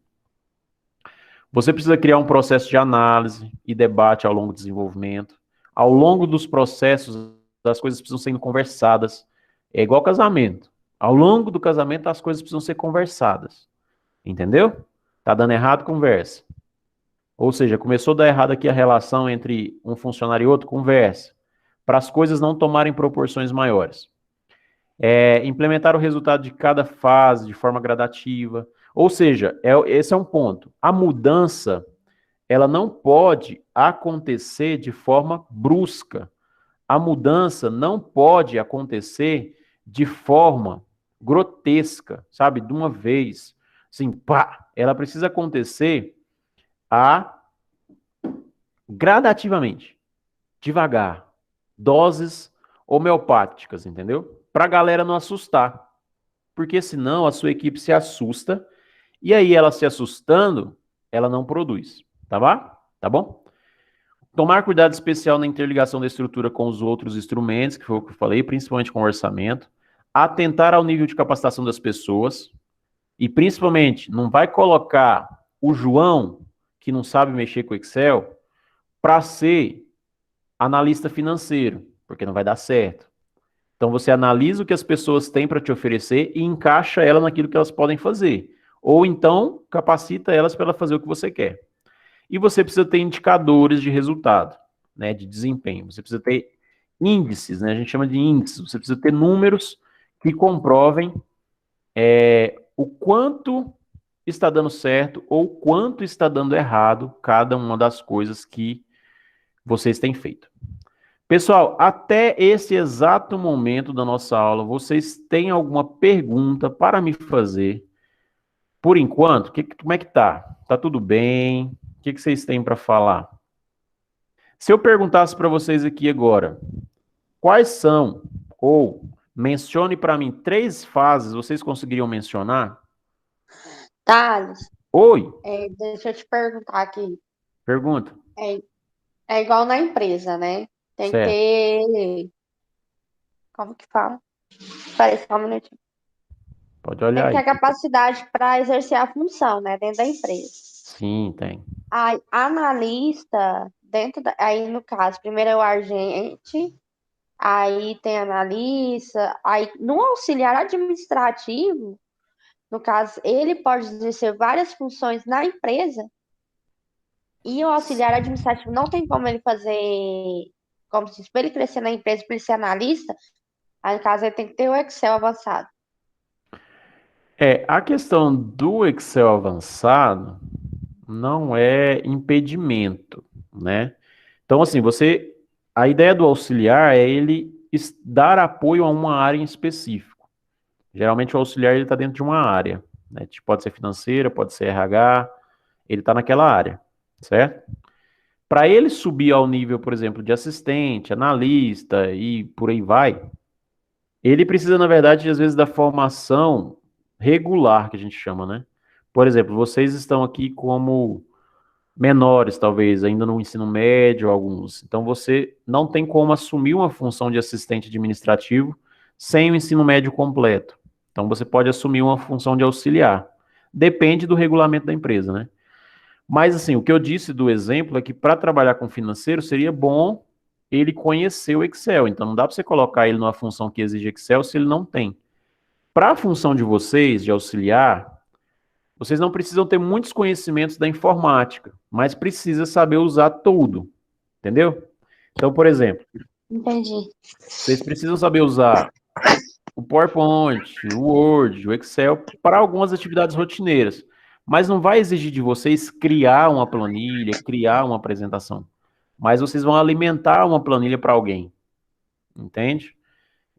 Você precisa criar um processo de análise e debate ao longo do desenvolvimento. Ao longo dos processos, as coisas precisam ser conversadas. É igual casamento. Ao longo do casamento, as coisas precisam ser conversadas. Entendeu? Tá dando errado, conversa. Ou seja, começou a dar errado aqui a relação entre um funcionário e outro, conversa. Para as coisas não tomarem proporções maiores. Implementar o resultado de cada fase de forma gradativa. Ou seja, esse é um ponto. A mudança, ela não pode acontecer de forma brusca. A mudança não pode acontecer de forma grotesca, sabe? De uma vez. Assim, pá! Ela precisa acontecer gradativamente, devagar. Doses homeopáticas, entendeu? Para a galera não assustar. Porque senão a sua equipe se assusta e aí ela se assustando, ela não produz. Tá bom? Tomar cuidado especial na interligação da estrutura com os outros instrumentos, que foi o que eu falei, principalmente com o orçamento. Atentar ao nível de capacitação das pessoas. E principalmente, não vai colocar o João, que não sabe mexer com Excel, para ser analista financeiro, porque não vai dar certo. Então você analisa o que as pessoas têm para te oferecer e encaixa ela naquilo que elas podem fazer. Ou então capacita elas para ela fazer o que você quer. E você precisa ter indicadores de resultado, né, de desempenho. Você precisa ter índices, né, a gente chama de índices. Você precisa ter números que comprovem o quanto está dando certo ou quanto está dando errado cada uma das coisas que vocês têm feito. Pessoal, até esse exato momento da nossa aula, vocês têm alguma pergunta para me fazer? Por enquanto, como é que tá? Tá tudo bem? O que vocês têm para falar? Se eu perguntasse para vocês aqui agora, quais são, ou mencione para mim 3 fases, vocês conseguiriam mencionar? Thales, Oi, deixa eu te perguntar aqui. pergunta. É, é igual na empresa, né? Tem que Certo, ter. Como que fala? Espera aí só um minutinho. pode Tem olhar que ter aí. a capacidade para exercer a função, né? Dentro da empresa. Sim, tem. Aí, analista, aí no caso, primeiro é o agente, aí tem analista, aí no auxiliar administrativo, no caso, ele pode exercer várias funções na empresa e o auxiliar administrativo não tem como ele fazer, como se diz, para ele crescer na empresa, para ele ser analista, aí no caso ele tem que ter o Excel avançado. A questão do Excel avançado não é impedimento, né? Então, assim, a ideia do auxiliar é ele dar apoio a uma área em específico. Geralmente o auxiliar ele está dentro de uma área, né? Tipo, pode ser financeira, pode ser RH, ele está naquela área, certo? Para ele subir ao nível, por exemplo, de assistente, analista e por aí vai, ele precisa, na verdade, às vezes, da formação regular, que a gente chama, né? Por exemplo, vocês estão aqui como menores, talvez, ainda no ensino médio, alguns. Então, você não tem como assumir uma função de assistente administrativo sem o ensino médio completo. Então, você pode assumir uma função de auxiliar. Depende do regulamento da empresa, né? Mas, assim, o que eu disse do exemplo é que para trabalhar com financeiro seria bom ele conhecer o Excel. Então, não dá para você colocar ele numa função que exige Excel se ele não tem. Para a função de vocês, de auxiliar, vocês não precisam ter muitos conhecimentos da informática, mas precisa saber usar tudo, entendeu? Então, por exemplo, Entendi. vocês precisam saber usar o PowerPoint, o Word, o Excel para algumas atividades rotineiras, mas não vai exigir de vocês criar uma planilha, criar uma apresentação, mas vocês vão alimentar uma planilha para alguém, entende?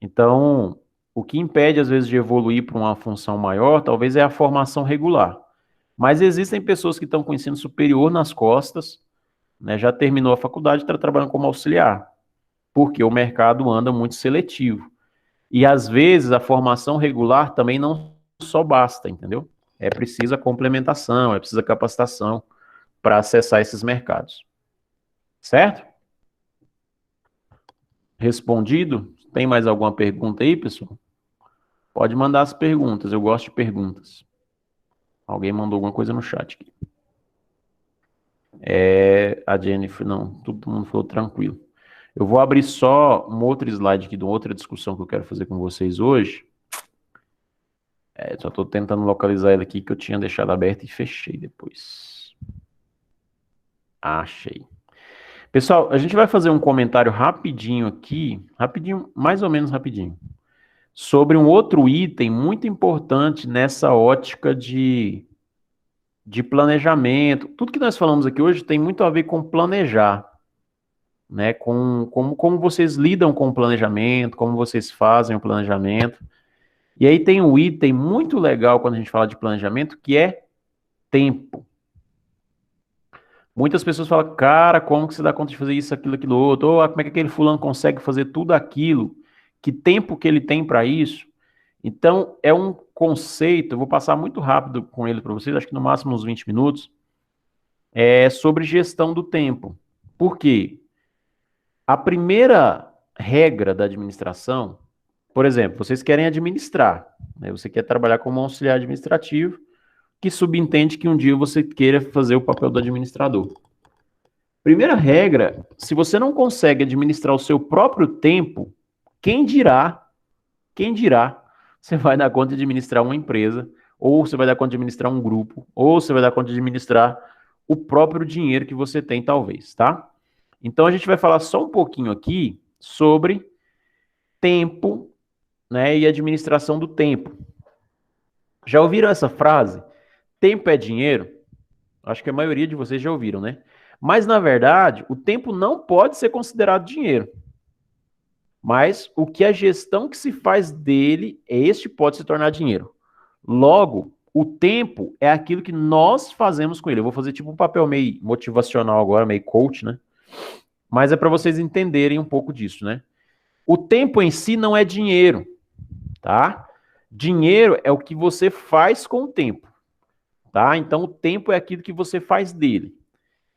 Então, o que impede às vezes de evoluir para uma função maior, talvez é a formação regular. Mas existem pessoas que estão com ensino superior nas costas, né, já terminou a faculdade e está trabalhando como auxiliar, porque o mercado anda muito seletivo. E às vezes a formação regular também não só basta, entendeu? É preciso a complementação, é preciso a capacitação para acessar esses mercados. Certo? Respondido? Tem mais alguma pergunta aí, pessoal? Pode mandar as perguntas, eu gosto de perguntas. Alguém mandou alguma coisa no chat aqui. A Jennifer, não, todo mundo falou tranquilo. Eu vou abrir só um outro slide aqui de uma outra discussão que eu quero fazer com vocês hoje. Só estou tentando localizar ele aqui que eu tinha deixado aberto e fechei depois. Achei. Pessoal, a gente vai fazer um comentário rapidinho aqui, rapidinho, mais ou menos rapidinho, sobre um outro item muito importante nessa ótica de planejamento. Tudo que nós falamos aqui hoje tem muito a ver com planejar, né? Com como vocês lidam com o planejamento, como vocês fazem o planejamento. E aí tem um item muito legal quando a gente fala de planejamento, que é tempo. Muitas pessoas falam, cara, como que você dá conta de fazer isso, aquilo, aquilo outro? Ou como é que aquele fulano consegue fazer tudo aquilo? Que tempo que ele tem para isso? Então, é um conceito, eu vou passar muito rápido com ele para vocês, acho que no máximo uns 20 minutos, sobre gestão do tempo. Por quê? A primeira regra da administração, por exemplo, vocês querem administrar, né? Você quer trabalhar como auxiliar administrativo, que subentende que um dia você queira fazer o papel do administrador. Primeira regra, se você não consegue administrar o seu próprio tempo, quem dirá, você vai dar conta de administrar uma empresa, ou você vai dar conta de administrar um grupo, ou você vai dar conta de administrar o próprio dinheiro que você tem, talvez, tá? Então, a gente vai falar só um pouquinho aqui sobre tempo, né, e administração do tempo. Já ouviram essa frase? Tempo é dinheiro? Acho que a maioria de vocês já ouviram, né? Mas, na verdade, o tempo não pode ser considerado dinheiro. Mas o que a gestão que se faz dele, este pode se tornar dinheiro. Logo, o tempo é aquilo que nós fazemos com ele. Eu vou fazer tipo um papel meio motivacional agora, meio coach, né? Mas é para vocês entenderem um pouco disso, né? O tempo em si não é dinheiro, tá? Dinheiro é o que você faz com o tempo, tá? Então, o tempo é aquilo que você faz dele.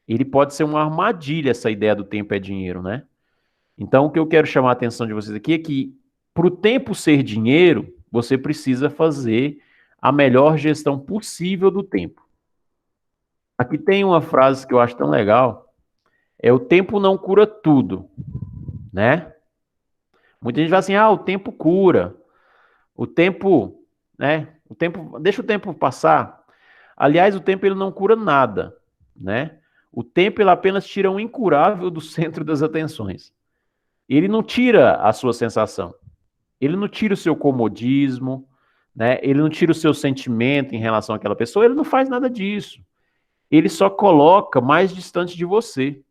Ele pode ser uma armadilha, essa ideia do tempo é dinheiro, né? Então, o que eu quero chamar a atenção de vocês aqui é que, para o tempo ser dinheiro, você precisa fazer a melhor gestão possível do tempo. Aqui tem uma frase que eu acho tão legal, o tempo não cura tudo, né? Muita gente fala assim, o tempo cura, o tempo, né? Deixa o tempo passar. Aliás, o tempo ele não cura nada, né? O tempo ele apenas tira um incurável do centro das atenções. Ele não tira a sua sensação, ele não tira o seu comodismo, né? Ele não tira o seu sentimento em relação àquela pessoa, ele não faz nada disso. Ele só coloca mais distante de você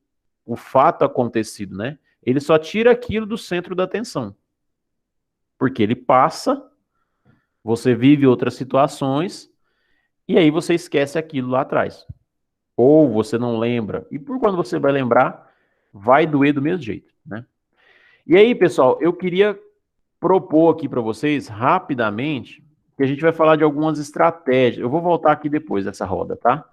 o fato acontecido, né? Ele só tira aquilo do centro da atenção. Porque ele passa, você vive outras situações, e aí você esquece aquilo lá atrás. Ou você não lembra. E por quando você vai lembrar, vai doer do mesmo jeito, né? E aí, pessoal, eu queria propor aqui para vocês, rapidamente, que a gente vai falar de algumas estratégias. Eu vou voltar aqui depois dessa roda, tá?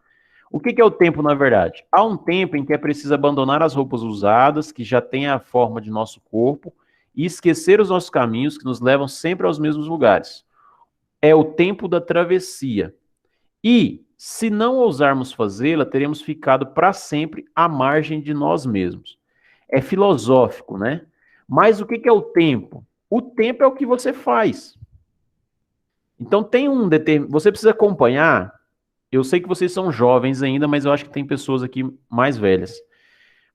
O que é o tempo, na verdade? Há um tempo em que é preciso abandonar as roupas usadas, que já têm a forma de nosso corpo, e esquecer os nossos caminhos, que nos levam sempre aos mesmos lugares. É o tempo da travessia. E, se não ousarmos fazê-la, teremos ficado para sempre à margem de nós mesmos. É filosófico, né? Mas o que é o tempo? O tempo é o que você faz. Então tem você precisa acompanhar. Eu sei que vocês são jovens ainda, mas eu acho que tem pessoas aqui mais velhas.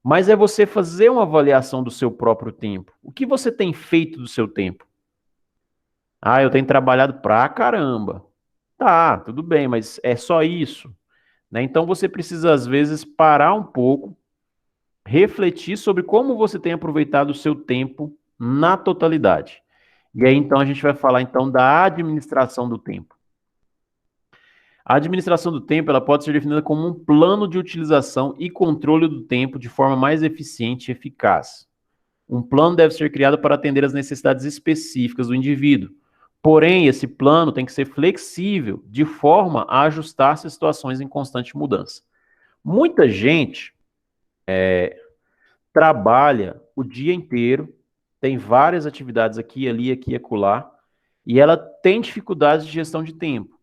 Mas é você fazer uma avaliação do seu próprio tempo. O que você tem feito do seu tempo? Eu tenho trabalhado pra caramba. Tá, tudo bem, mas é só isso, né? Então você precisa às vezes parar um pouco, refletir sobre como você tem aproveitado o seu tempo na totalidade. E aí então a gente vai falar então da administração do tempo. A administração do tempo ela pode ser definida como um plano de utilização e controle do tempo de forma mais eficiente e eficaz. Um plano deve ser criado para atender às necessidades específicas do indivíduo. Porém, esse plano tem que ser flexível, de forma a ajustar-se a situações em constante mudança. Muita gente trabalha o dia inteiro, tem várias atividades aqui, ali, aqui e acolá, e ela tem dificuldades de gestão de tempo.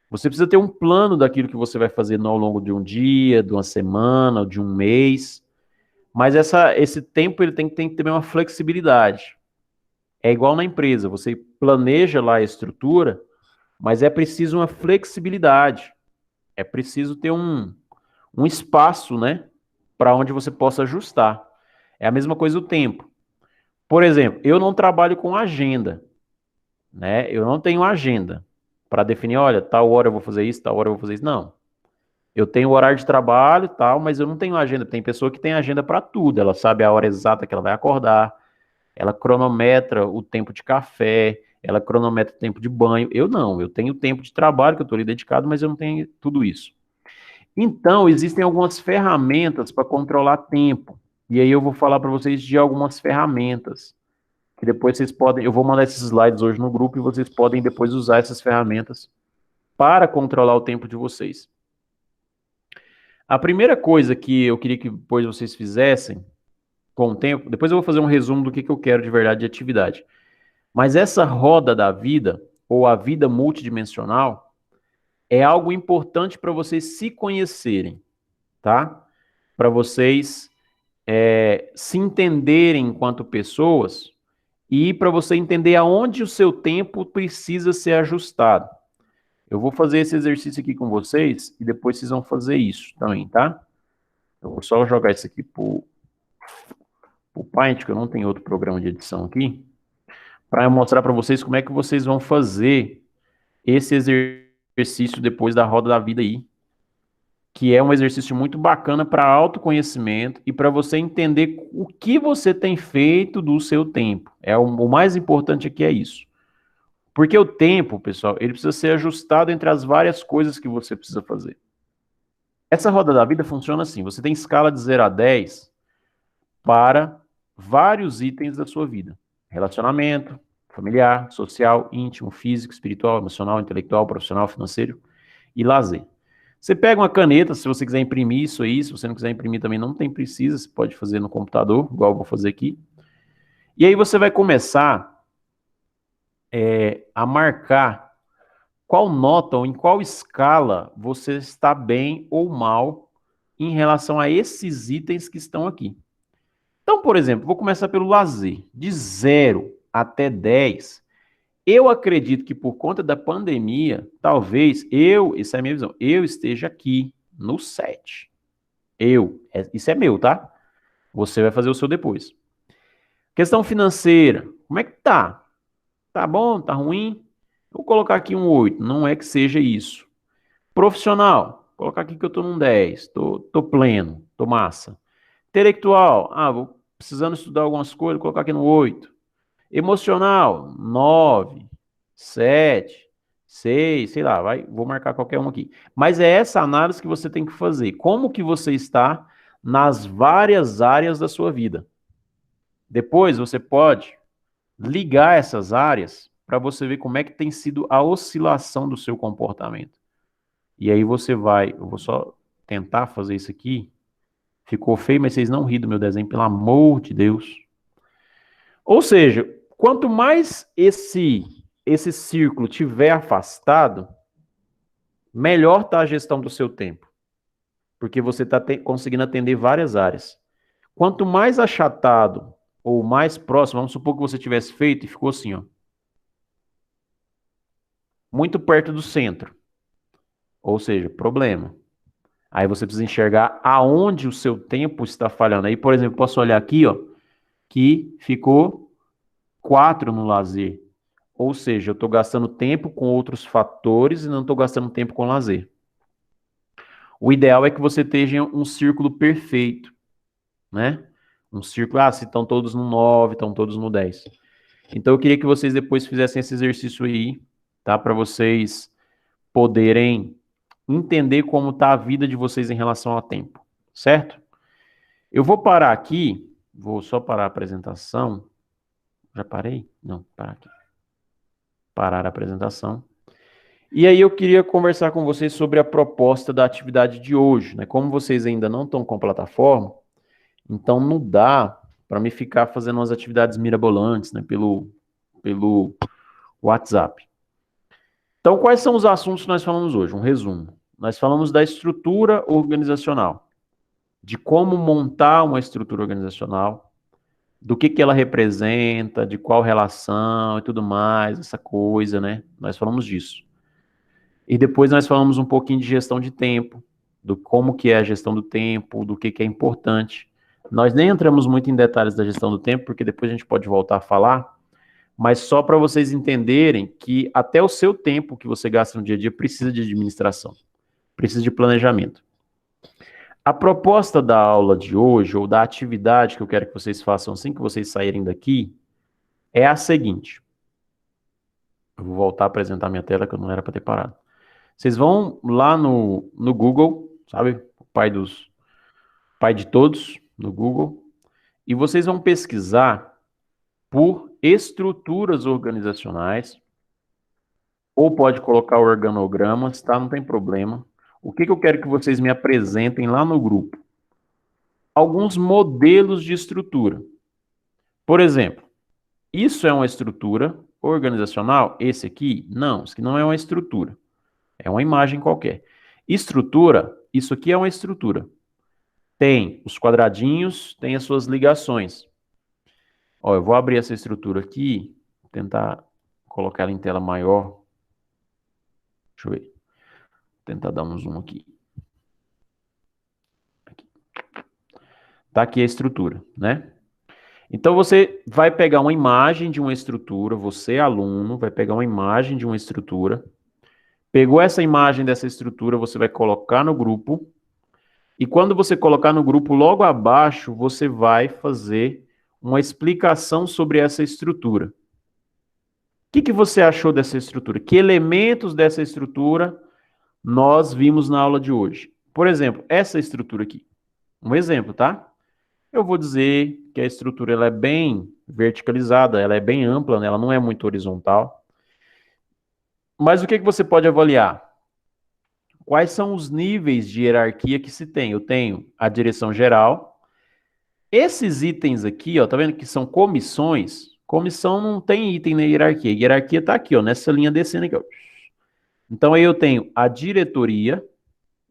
Você precisa ter um plano daquilo que você vai fazer ao longo de um dia, de uma semana, de um mês, mas esse tempo ele tem que ter uma flexibilidade. É igual na empresa, você planeja lá a estrutura, mas é preciso uma flexibilidade. É preciso ter um espaço, né, para onde você possa ajustar. É a mesma coisa o tempo. Por exemplo, eu não trabalho com agenda, né? Eu não tenho agenda para definir, olha, tal hora eu vou fazer isso, tal hora eu vou fazer isso. Não. Eu tenho horário de trabalho e tal, mas eu não tenho agenda. Tem pessoa que tem agenda para tudo. Ela sabe a hora exata que ela vai acordar, ela cronometra o tempo de café, ela cronometra o tempo de banho. Eu não, eu tenho tempo de trabalho que eu estou ali dedicado, mas eu não tenho tudo isso. Então, existem algumas ferramentas para controlar tempo. E aí eu vou falar para vocês de algumas ferramentas que depois vocês podem, eu vou mandar esses slides hoje no grupo e vocês podem depois usar essas ferramentas para controlar o tempo de vocês. A primeira coisa que eu queria que depois vocês fizessem com o tempo, depois eu vou fazer um resumo do que eu quero de verdade de atividade. Mas essa roda da vida, ou a vida multidimensional, é algo importante para vocês se conhecerem, tá? Para vocês se entenderem enquanto pessoas e para você entender aonde o seu tempo precisa ser ajustado. Eu vou fazer esse exercício aqui com vocês e depois vocês vão fazer isso também, tá? Eu vou só jogar isso aqui pro Paint, que eu não tenho outro programa de edição aqui, para mostrar para vocês como é que vocês vão fazer esse exercício depois da roda da vida aí, que é um exercício muito bacana para autoconhecimento e para você entender o que você tem feito do seu tempo. O mais importante aqui é isso. Porque o tempo, pessoal, ele precisa ser ajustado entre as várias coisas que você precisa fazer. Essa roda da vida funciona assim, você tem escala de 0 a 10 para vários itens da sua vida. Relacionamento, familiar, social, íntimo, físico, espiritual, emocional, intelectual, profissional, financeiro e lazer. Você pega uma caneta, se você quiser imprimir isso aí, se você não quiser imprimir também não tem precisa, você pode fazer no computador, igual eu vou fazer aqui. E aí você vai começar a marcar qual nota ou em qual escala você está bem ou mal em relação a esses itens que estão aqui. Então, por exemplo, vou começar pelo lazer. De 0 até 10, eu acredito que por conta da pandemia, talvez essa é a minha visão, eu esteja aqui no 7. Isso é meu, tá? Você vai fazer o seu depois. Questão financeira, como é que tá? Tá bom? Tá ruim? Vou colocar aqui um 8, não é que seja isso. Profissional, vou colocar aqui que eu tô num 10, tô pleno, tô massa. Intelectual, vou precisando estudar algumas coisas, vou colocar aqui no 8. Emocional, 9, 7, 6, sei lá, vou marcar qualquer um aqui. Mas é essa análise que você tem que fazer. Como que você está nas várias áreas da sua vida. Depois você pode ligar essas áreas para você ver como é que tem sido a oscilação do seu comportamento. E aí eu vou só tentar fazer isso aqui. Ficou feio, mas vocês não ri do meu desenho, pelo amor de Deus. Ou seja, quanto mais esse círculo tiver afastado, melhor está a gestão do seu tempo. Porque você está conseguindo atender várias áreas. Quanto mais achatado ou mais próximo, vamos supor que você tivesse feito e ficou assim, ó, muito perto do centro. Ou seja, problema. Aí você precisa enxergar aonde o seu tempo está falhando. Aí, por exemplo, posso olhar aqui, ó, que ficou 4 no lazer. Ou seja, eu estou gastando tempo com outros fatores e não estou gastando tempo com lazer. O ideal é que você tenha um círculo perfeito, né? Um círculo, se estão todos no 9, estão todos no 10. Então eu queria que vocês depois fizessem esse exercício aí, tá? Para vocês poderem entender como está a vida de vocês em relação ao tempo, certo? Eu vou parar aqui, vou só parar a apresentação. Já parei? Não, parar aqui. Parar a apresentação. E aí eu queria conversar com vocês sobre a proposta da atividade de hoje, né? Como vocês ainda não estão com a plataforma, então não dá para me ficar fazendo umas atividades mirabolantes, né? Pelo WhatsApp. Então, quais são os assuntos que nós falamos hoje? Um resumo. Nós falamos da estrutura organizacional, de como montar uma estrutura organizacional, do que ela representa, de qual relação e tudo mais, essa coisa, né? Nós falamos disso. E depois nós falamos um pouquinho de gestão de tempo, do como que é a gestão do tempo, do que é importante. Nós nem entramos muito em detalhes da gestão do tempo, porque depois a gente pode voltar a falar, mas só para vocês entenderem que até o seu tempo que você gasta no dia a dia precisa de administração, precisa de planejamento. A proposta da aula de hoje, ou da atividade que eu quero que vocês façam assim que vocês saírem daqui, é a seguinte. Eu vou voltar a apresentar minha tela, que eu não era para ter parado. Vocês vão lá no Google, sabe? O pai de todos, no Google, e vocês vão pesquisar por estruturas organizacionais, ou pode colocar organogramas, tá? Não tem problema. O que eu quero que vocês me apresentem lá no grupo? Alguns modelos de estrutura. Por exemplo, isso é uma estrutura organizacional? Esse aqui? Não, isso aqui não é uma estrutura. É uma imagem qualquer. Estrutura, isso aqui é uma estrutura. Tem os quadradinhos, tem as suas ligações. Ó, eu vou abrir essa estrutura aqui, tentar colocar ela em tela maior. Deixa eu ver. Vou tentar dar um zoom aqui. Tá aqui a estrutura, né? Então você vai pegar uma imagem de uma estrutura, você, aluno, vai pegar uma imagem de uma estrutura. Pegou essa imagem dessa estrutura, você vai colocar no grupo. E quando você colocar no grupo, logo abaixo, você vai fazer uma explicação sobre essa estrutura. O que você achou dessa estrutura? Que elementos dessa estrutura nós vimos na aula de hoje? Por exemplo, essa estrutura aqui. Um exemplo, tá? Eu vou dizer que a estrutura ela é bem verticalizada, ela é bem ampla, né? Ela não é muito horizontal. Mas o que você pode avaliar? Quais são os níveis de hierarquia que se tem? Eu tenho a direção geral. Esses itens aqui, ó, tá vendo que são comissões? Comissão não tem item na hierarquia. A hierarquia tá aqui, ó, nessa linha descendo aqui, ó. Então aí eu tenho a diretoria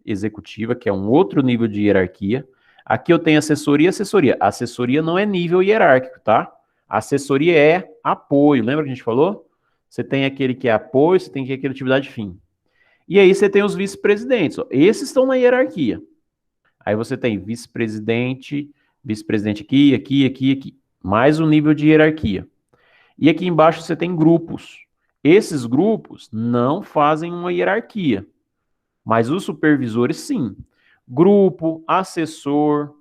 executiva, que é um outro nível de hierarquia. Aqui eu tenho assessoria e assessoria. A assessoria não é nível hierárquico, tá? A assessoria é apoio. Lembra que a gente falou? Você tem aquele que é apoio, você tem aquele atividade fim. E aí você tem os vice-presidentes. Esses estão na hierarquia. Aí você tem vice-presidente aqui, aqui, aqui, aqui. Mais um nível de hierarquia. E aqui embaixo você tem grupos. Esses grupos não fazem uma hierarquia. Mas os supervisores, sim. Grupo, assessor,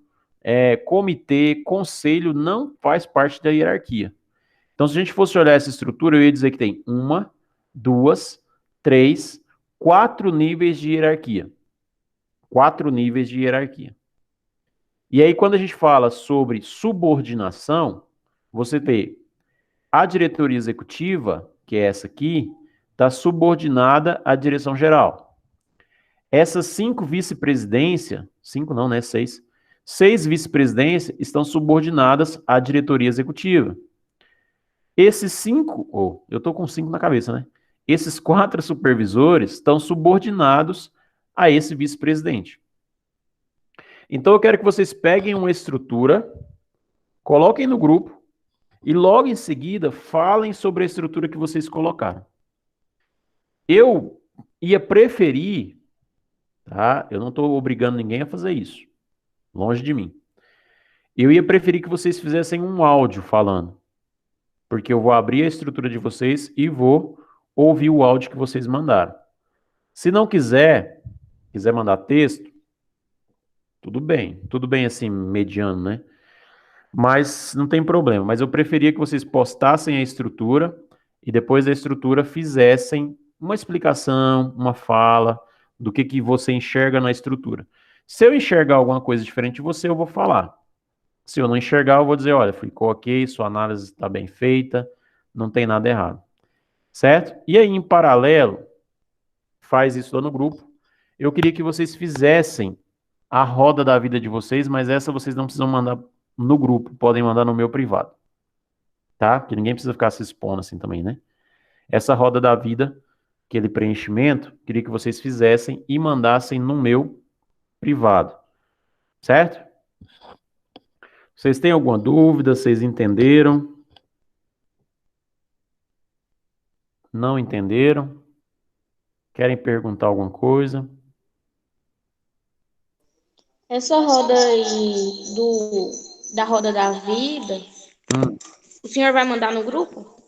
comitê, conselho não faz parte da hierarquia. Então, se a gente fosse olhar essa estrutura, eu ia dizer que tem 1, 2, 3, 4 níveis de hierarquia. 4 níveis de hierarquia. E aí, quando a gente fala sobre subordinação, você vê a diretoria executiva, que é essa aqui, está subordinada à direção geral. Essas 5 vice-presidências, 5 não, né? 6. 6 vice-presidências estão subordinadas à diretoria executiva. Esses 5, eu estou com 5 na cabeça, né? Esses 4 supervisores estão subordinados a esse vice-presidente. Então eu quero que vocês peguem uma estrutura, coloquem no grupo e logo em seguida falem sobre a estrutura que vocês colocaram. Eu ia preferir, tá? Eu não estou obrigando ninguém a fazer isso. Longe de mim. Eu ia preferir que vocês fizessem um áudio falando. Porque eu vou abrir a estrutura de vocês e vou ouvir o áudio que vocês mandaram. Se não quiser mandar texto, tudo bem assim, mediano, né? Mas não tem problema. Mas eu preferia que vocês postassem a estrutura e depois da estrutura fizessem uma explicação, uma fala do que você enxerga na estrutura. Se eu enxergar alguma coisa diferente de você, eu vou falar. Se eu não enxergar, eu vou dizer, olha, ficou ok, sua análise está bem feita, não tem nada errado. Certo? E aí, em paralelo, faz isso lá no grupo. Eu queria que vocês fizessem a roda da vida de vocês, mas essa vocês não precisam mandar no grupo, podem mandar no meu privado. Tá? Porque ninguém precisa ficar se expondo assim também, né? Essa roda da vida, aquele preenchimento, queria que vocês fizessem e mandassem no meu privado, certo? Vocês têm alguma dúvida? Vocês entenderam? Não entenderam? Querem perguntar alguma coisa? Essa roda aí da roda da vida, o senhor vai mandar no grupo?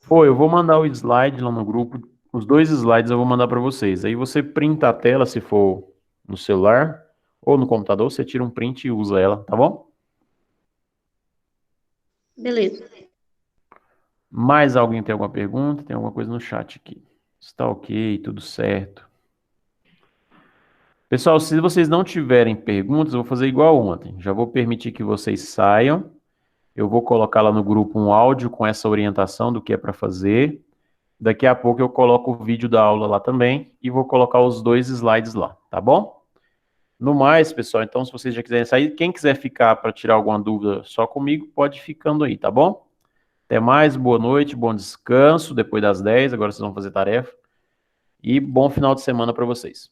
Eu vou mandar o slide lá no grupo. Os 2 slides eu vou mandar para vocês. Aí você printa a tela, se for no celular ou no computador, você tira um print e usa ela, tá bom? Beleza. Mais alguém tem alguma pergunta? Tem alguma coisa no chat aqui. Está ok, tudo certo. Pessoal, se vocês não tiverem perguntas, eu vou fazer igual ontem. Já vou permitir que vocês saiam. Eu vou colocar lá no grupo um áudio com essa orientação do que é para fazer. Daqui a pouco eu coloco o vídeo da aula lá também e vou colocar os 2 slides lá, tá bom? No mais, pessoal, então se vocês já quiserem sair, quem quiser ficar para tirar alguma dúvida só comigo, pode ir ficando aí, tá bom? Até mais, boa noite, bom descanso depois das 10, agora vocês vão fazer tarefa. E bom final de semana para vocês.